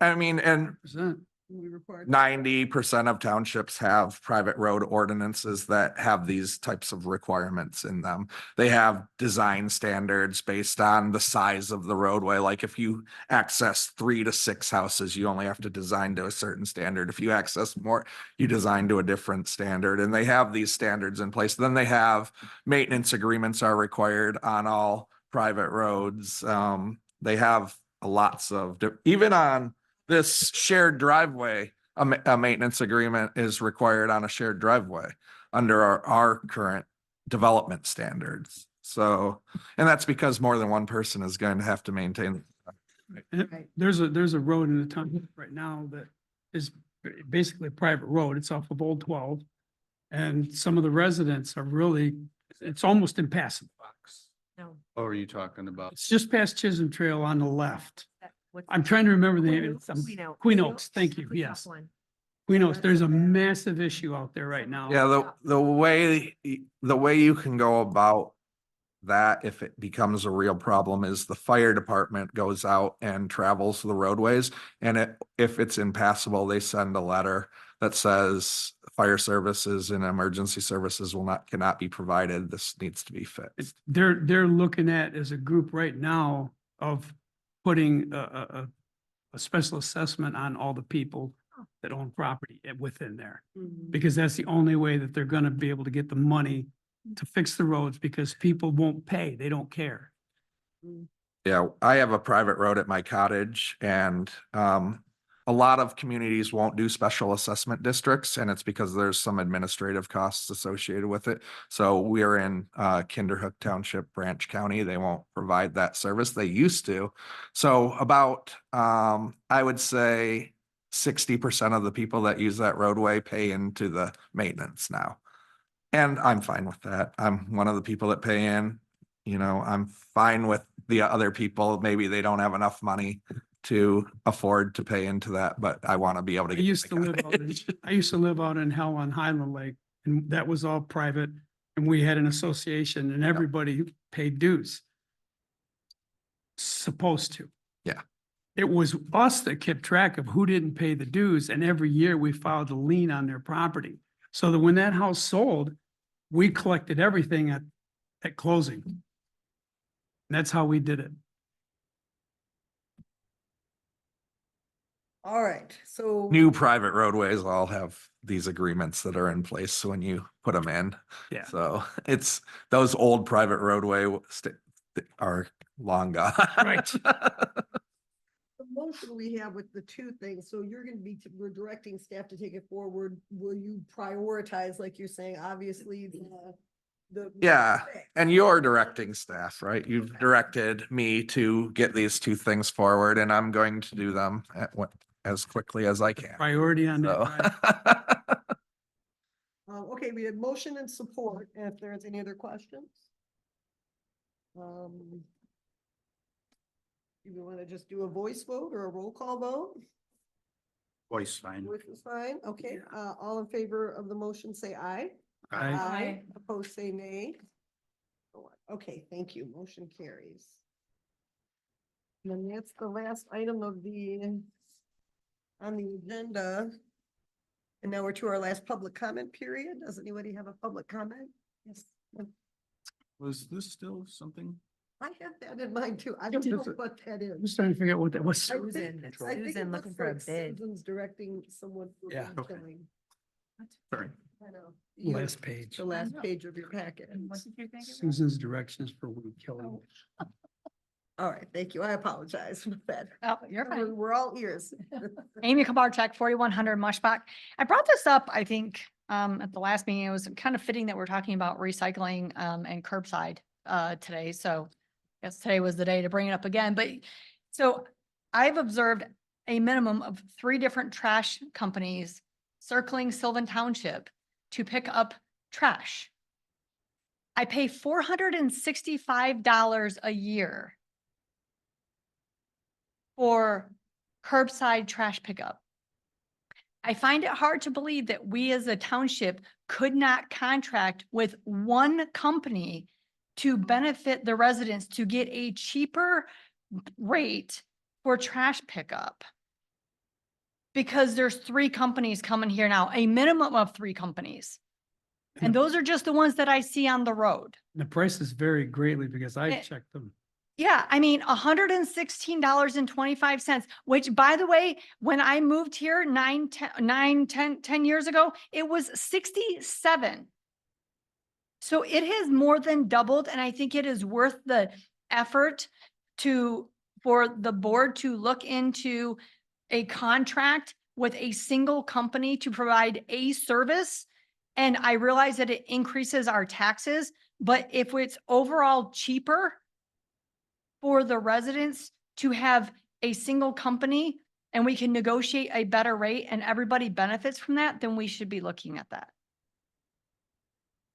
I mean, and 100%. We require. 90% of townships have private road ordinances that have these types of requirements in them. They have design standards based on the size of the roadway. Like if you access 3 to 6 houses, you only have to design to a certain standard. If you access more, you design to a different standard, and they have these standards in place. Then they have maintenance agreements are required on all private roads. They have lots of, even on this shared driveway, a maintenance agreement is required on a shared driveway under our current development standards. So, and that's because more than one person is going to have to maintain. And there's a road in the town right now that is basically a private road. It's off of Old 12. And some of the residents are really, it's almost impassable. no. What are you talking about? It's just past Chisholm Trail on the left. what's I'm that? trying to remember the name. Queen It's, Oaks? Queen Oaks. Queen Oaks, thank you, That's a tough yes. one. Queen Oaks, there's a massive issue out there right now. Yeah, the way you can go about that, if it becomes a real problem, is the fire department goes out and travels the roadways. And if it's impassable, they send a letter that says fire services and emergency services cannot be provided. This needs to be fixed. They're looking at as a group right now of putting a special assessment on all the people that own property within there. Because that's the only way that they're gonna be able to get the money to fix the roads, because people won't pay. They don't care. Yeah, I have a private road at my cottage, and a lot of communities won't do special assessment districts, and it's because there's some administrative costs associated with it. So we're in Kinderhook Township, Branch County. They won't provide that service. They used to. So about I would say 60% of the people that use that roadway pay into the maintenance now. And I'm fine with that. I'm one of the people that pay in. I'm fine with the other people. Maybe they don't have enough money to afford to pay into that, but I want to be able to. I used to live out in Hell on Highland Lake, and that was all private. And we had an association, and everybody paid dues. Supposed to. Yeah. It was us that kept track of who didn't pay the dues, and every year we filed a lien on their property. So that when that house sold, we collected everything at closing. And that's how we did it. All right, so. New private roadways all have these agreements that are in place when you put them in. Yeah. So it's those old private roadway are long gone. Right. The motion we have with the two things, so you're gonna be, we're directing staff to take it forward. Will you prioritize, like you're saying, obviously, the. Yeah, and you're directing staff, right? You've directed me to get these two things forward and I'm going to do them as quickly as I can. Priority on that. So. drive. Okay, we have motion and support, and if there's any other questions? Do you want to just do a voice vote or a roll call vote? Voice fine. Voice is fine, okay, all in favor of the motion, say aye. Aye. Opposed, say nay. Okay, thank you, motion carries. And then that's the last item of on the agenda. And now we're to our last public comment period. Does anybody have a public comment? Yes. Was this still something? I have that in mind too. I don't know what that I'm is. just trying to figure out what that was. I think- Susan, I think it Susan looking looks for a like bid. Susan's directing someone. for Yeah. Okay. filling. Sorry. I know. You- Last page. The last page of your packet. And what did you think? it was? Susan's directions for weed killing. All right, thank you. I apologize for that. Oh, you're We're fine. we're all ears. Amy Kabarchak, 4100 Mushbach. I brought this up, I think, at the last meeting. It was kind of fitting that we're talking about recycling, and curbside, today. So I guess today was the day to bring it up again. But so I've observed a minimum of 3 different trash companies circling Sylvan Township to pick up trash. I pay $465 a year for curbside trash pickup. I find it hard to believe that we as a township could not contract with one company to benefit the residents to get a cheaper rate for trash pickup. Because there's 3 companies coming here now, a minimum of 3 companies. And those are just the ones that I see on the road. The prices vary greatly because I Eh, checked them. Yeah, I mean, $116.25, which by the way, when I moved here 10 years ago, it was 67. So it has more than doubled, and I think it is worth the effort for the board to look into a contract with a single company to provide a service. And I realize that it increases our taxes, but if it's overall cheaper for the residents to have a single company and we can negotiate a better rate and everybody benefits from that, then we should be looking at that.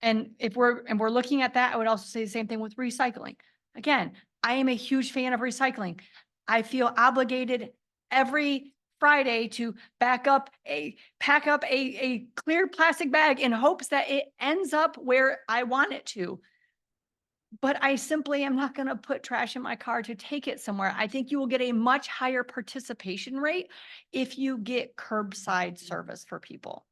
And if we're looking at that, I would also say the same thing with recycling. Again, I am a huge fan of recycling. I feel obligated every Friday to pack up a clear plastic bag in hopes that it ends up where I want it to. But I simply am not going to put trash in my car to take it somewhere. I think you will get a much higher participation rate if you get curbside service for people.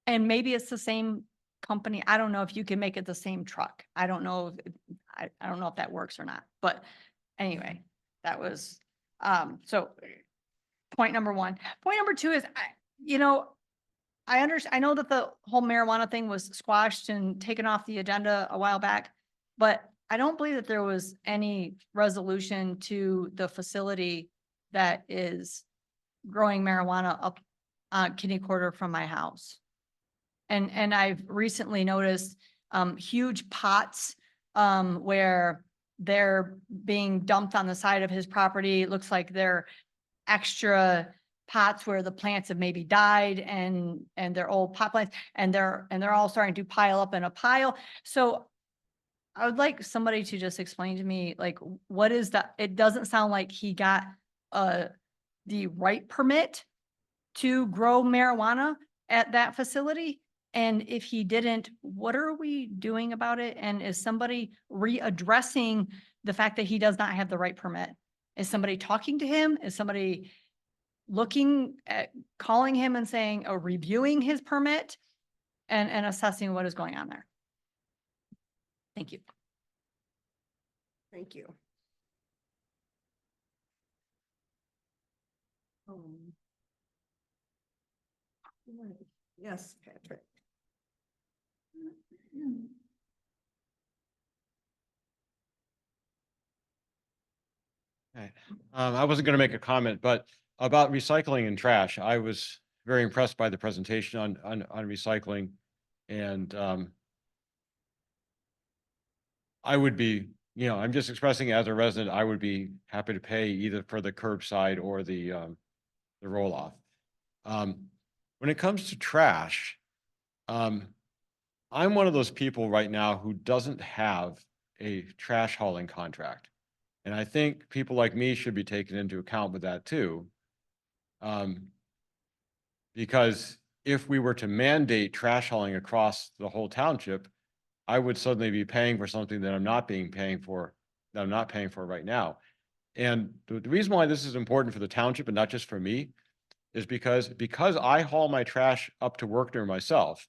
And maybe it's the same company. I don't know if you can make it the same truck. I don't know I don't know if that works or not. But anyway, that was so point number 1. Point number 2 is I know that the whole marijuana thing was squashed and taken off the agenda a while back, but I don't believe that there was any resolution to the facility that is growing marijuana up kitty corner from my house. And I've recently noticed huge pots where they're being dumped on the side of his property. It looks like they're extra pots where the plants have maybe died and they're old pot plants and they're all starting to pile up in a pile. So I would like somebody to just explain to me, like, what is that? It doesn't sound like he got the right permit to grow marijuana at that facility. And if he didn't, what are we doing about it? And is somebody readdressing the fact that he does not have the right permit? Is somebody talking to him? Is somebody looking at calling him and saying, or reviewing his permit and assessing what is going on there? Thank you. Thank you. Yes, Patrick. Okay. I wasn't gonna make a comment, but about recycling and trash, I was very impressed by the presentation on recycling. And, I would be, I'm just expressing as a resident, I would be happy to pay either for the curbside or the roll off. When it comes to trash, I'm one of those people right now who doesn't have a trash hauling contract. And I think people like me should be taken into account with that too. Because if we were to mandate trash hauling across the whole township, I would suddenly be paying for something that I'm not paying for right now. And the reason why this is important for the township and not just for me is because I haul my trash up to work there myself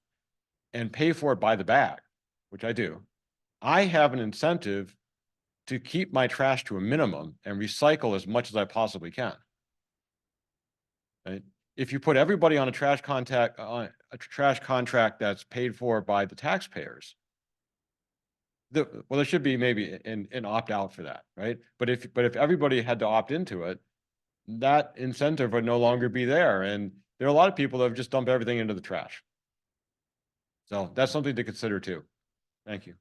and pay for it by the bag, which I do. I have an incentive to keep my trash to a minimum and recycle as much as I possibly can. Right? If you put everybody on a trash contract that's paid for by the taxpayers, there should be maybe an opt out for that, right? But if everybody had to opt into it, that incentive would no longer be there. And there are a lot of people that have just dumped everything into the trash. So that's something to consider too. Thank you.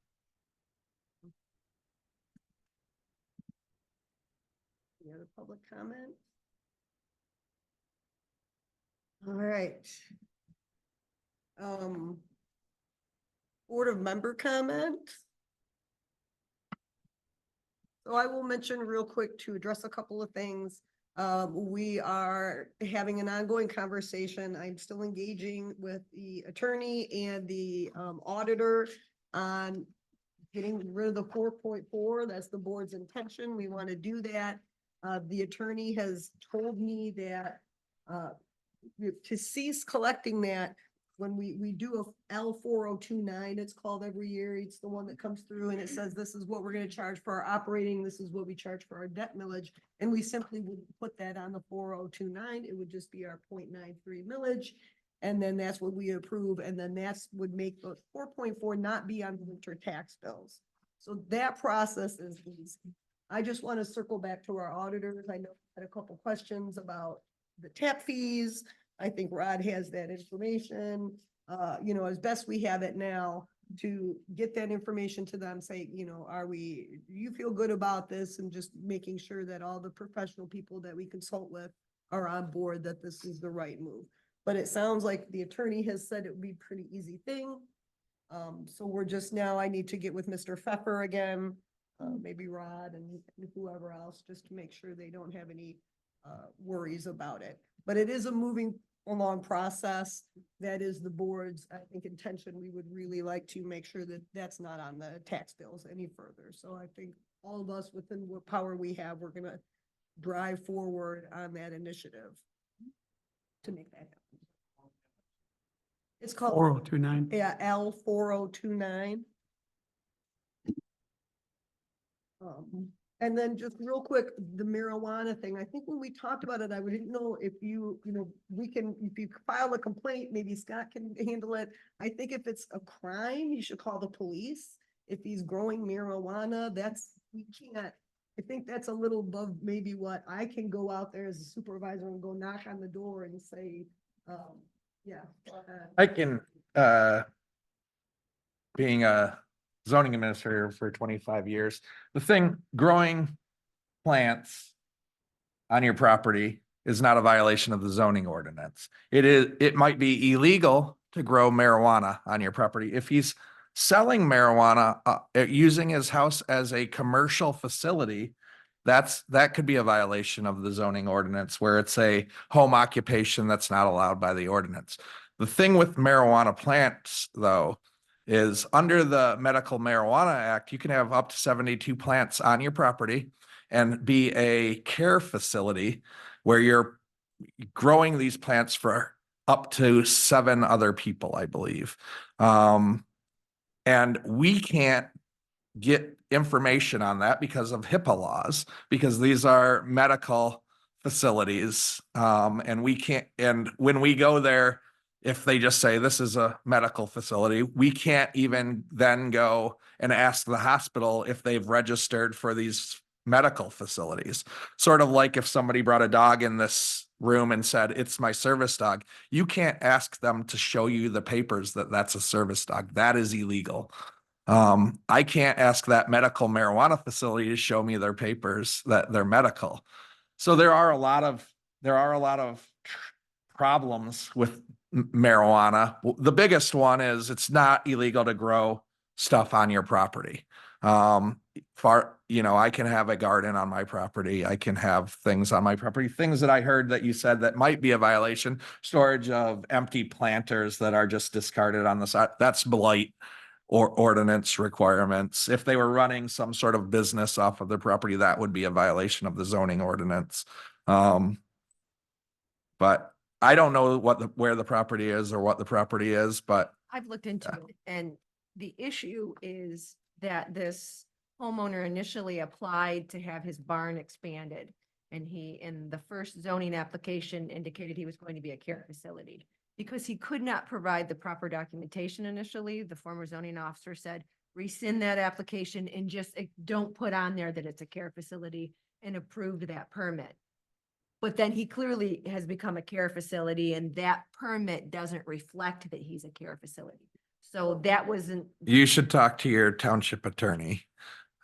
Any other public comment? All right. Board of member comment. So I will mention real quick to address a couple of things. We are having an ongoing conversation. I'm still engaging with the attorney and the auditor on getting rid of the 4.4. That's the board's intention. We want to do that. The attorney has told me that to cease collecting that, when we do a L4029, it's called every year. It's the one that comes through and it says, this is what we're going to charge for our operating. This is what we charge for our debt millage. And we simply would put that on the 4029. It would just be our 0.93 millage. And then that's what we approve. And then that's would make the 4.4 not be on winter tax bills. So that process is easy. I just want to circle back to our auditors. I know I had a couple questions about the tap fees. I think Rod has that information, as best we have it now, to get that information to them, say, do you feel good about this? And just making sure that all the professional people that we consult with are on board that this is the right move. But it sounds like the attorney has said it would be a pretty easy thing. So we're just now, I need to get with Mr. Pfeffer again, maybe Rod and whoever else, just to make sure they don't have any worries about it. But it is a moving along process. That is the board's, I think, intention. We would really like to make sure that that's not on the tax bills any further. So I think all of us within what power we have, we're gonna drive forward on that initiative to make that happen. It's called 4029. yeah, L4029. And then just real quick, the marijuana thing, I think when we talked about it, I didn't know if if you file a complaint, maybe Scott can handle it. I think if it's a crime, you should call the police. If he's growing marijuana, we can't, I think that's a little above maybe what I can go out there as a supervisor and go knock on the door and say, yeah. I can, being a zoning administrator for 25 years, the thing, growing plants on your property is not a violation of the zoning ordinance. It might be illegal to grow marijuana on your property. If he's selling marijuana, using his house as a commercial facility, that could be a violation of the zoning ordinance, where it's a home occupation that's not allowed by the ordinance. The thing with marijuana plants, though, is under the Medical Marijuana Act, you can have up to 72 plants on your property and be a care facility where you're growing these plants for up to 7 other people, I believe. And we can't get information on that because of HIPAA laws, because these are medical facilities. And we can't, and when we go there, if they just say this is a medical facility, we can't even then go and ask the hospital if they've registered for these medical facilities. Sort of like if somebody brought a dog in this room and said, it's my service dog, you can't ask them to show you the papers that that's a service dog. That is illegal. I can't ask that medical marijuana facility to show me their papers that they're medical. So there are a lot of problems with marijuana. The biggest one is it's not illegal to grow stuff on your property. I can have a garden on my property. I can have things on my property, things that I heard that you said that might be a violation, storage of empty planters that are just discarded on the side. That's blight or ordinance requirements. If they were running some sort of business off of their property, that would be a violation of the zoning ordinance. But I don't know where the property is or what the property is, but I've looked into it, and the issue is that this homeowner initially applied to have his barn expanded. And he, in the first zoning application, indicated he was going to be a care facility. Because he could not provide the proper documentation initially, the former zoning officer said, rescind that application and just don't put on there that it's a care facility, and approved that permit. But then he clearly has become a care facility, and that permit doesn't reflect that he's a care facility. So that wasn't. you should talk to your township attorney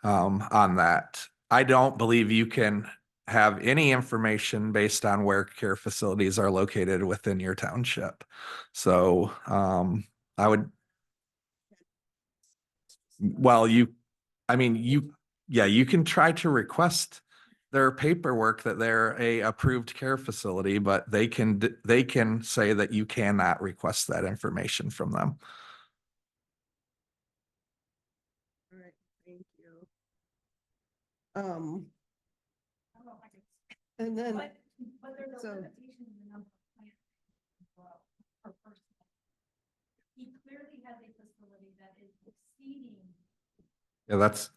on that. I don't believe you can have any information based on where care facilities are located within your township. So I would, well, you can try to request their paperwork that they're a approved care facility, but they can say that you cannot request that information from them. All right, thank you. And then, But there's a so- limitation in the number of plants per person. He clearly has a facility that is exceeding. Yeah, that's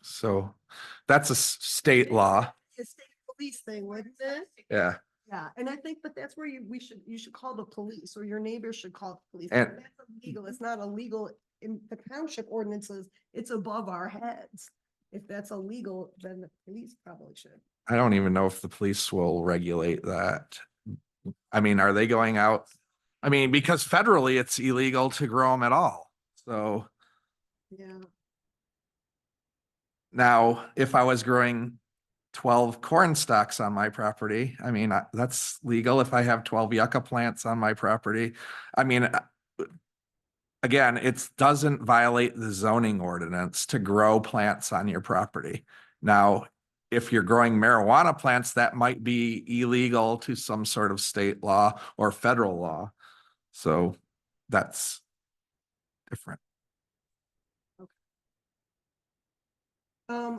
a state law. it's a state police thing, wouldn't it? Yeah. Yeah, and I think, but that's where you should call the police, or your neighbors should call the police. And- That's illegal. It's not illegal in the township ordinances. It's above our heads. If that's illegal, then the police probably should. I don't even know if the police will regulate that. I mean, are they going out? I mean, because federally it's illegal to grow them at all. So Yeah. now if I was growing 12 corn stalks on my property, I mean, that's legal. If I have 12 yucca plants on my property, I mean, again, it doesn't violate the zoning ordinance to grow plants on your property. Now, if you're growing marijuana plants, that might be illegal to some sort of state law or federal law. So that's different.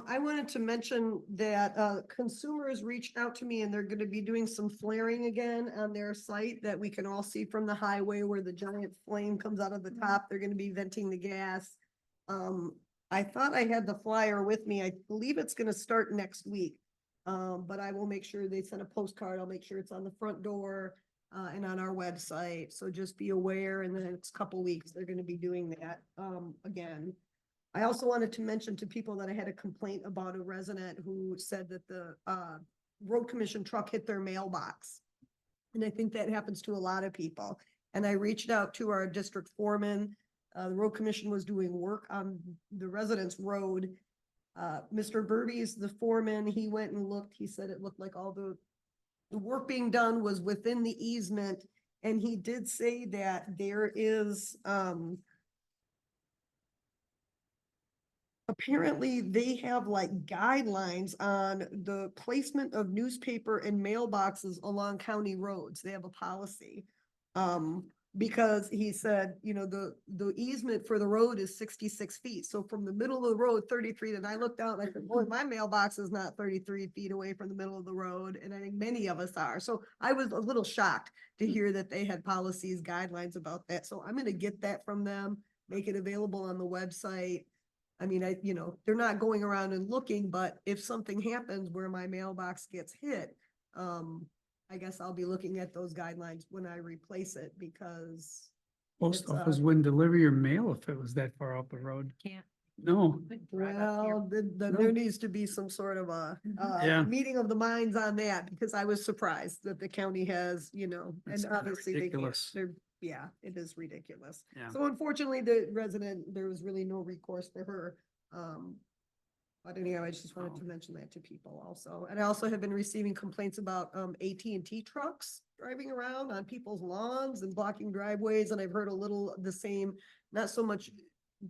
I wanted to mention that consumers reached out to me, and they're gonna be doing some flaring again on their site that we can all see from the highway where the giant flame comes out of the top. They're gonna be venting the gas. I thought I had the flyer with me. I believe it's gonna start next week. But I will make sure they send a postcard. I'll make sure it's on the front door and on our website. So just be aware, in the next couple weeks, they're gonna be doing that again. I also wanted to mention to people that I had a complaint about a resident who said that the road commission truck hit their mailbox. And I think that happens to a lot of people. And I reached out to our district foreman. The road commission was doing work on the resident's road. Mr. Burby's the foreman. He went and looked. He said it looked like all the work being done was within the easement. And he did say that there is apparently they have like guidelines on the placement of newspaper and mailboxes along county roads. They have a policy. Because he said, the easement for the road is 66 feet. So from the middle of the road, 33, and I looked out and I said, boy, my mailbox is not 33 feet away from the middle of the road. And I think many of us are. So I was a little shocked to hear that they had policies, guidelines about that. So I'm going to get that from them, make it available on the website. I mean, they're not going around and looking, but if something happens where my mailbox gets hit, I guess I'll be looking at those guidelines when I replace it, because Post It's, office wouldn't deliver your mail if it was that far up the road. Can't. No, Well, No. there needs to be some sort of a, Yeah. meeting of the minds on that, because I was surprised that the county has, you know, It's and obviously they can't, ridiculous. they're, yeah, it is ridiculous. Yeah. So unfortunately, the resident, there was really no recourse for her. But anyhow, I just wanted to mention that to people also. And I also have been receiving complaints about, AT&T trucks driving around on people's lawns and blocking driveways, and I've heard a little the same, not so much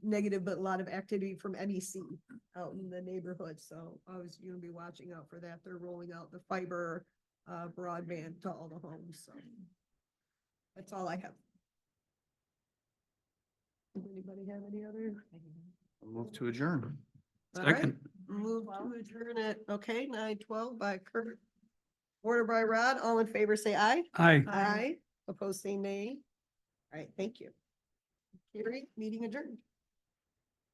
negative, but a lot of activity from NEC out in the neighborhood. So I was gonna be watching out for that. They're rolling out the fiber, broadband to all the homes, so. That's all I have. Does anybody have any other? Move to adjourn. All right, Second. move to adjourn at, okay, 9:12 by Kurt. Order by Rod, all in favor, say aye. Aye. Aye. Opposed, say nay. All right, thank you. Carrie, meeting adjourned.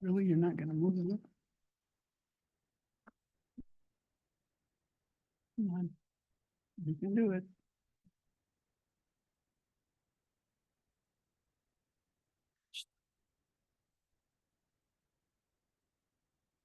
Really, you're not gonna move it? Come on. You can do it.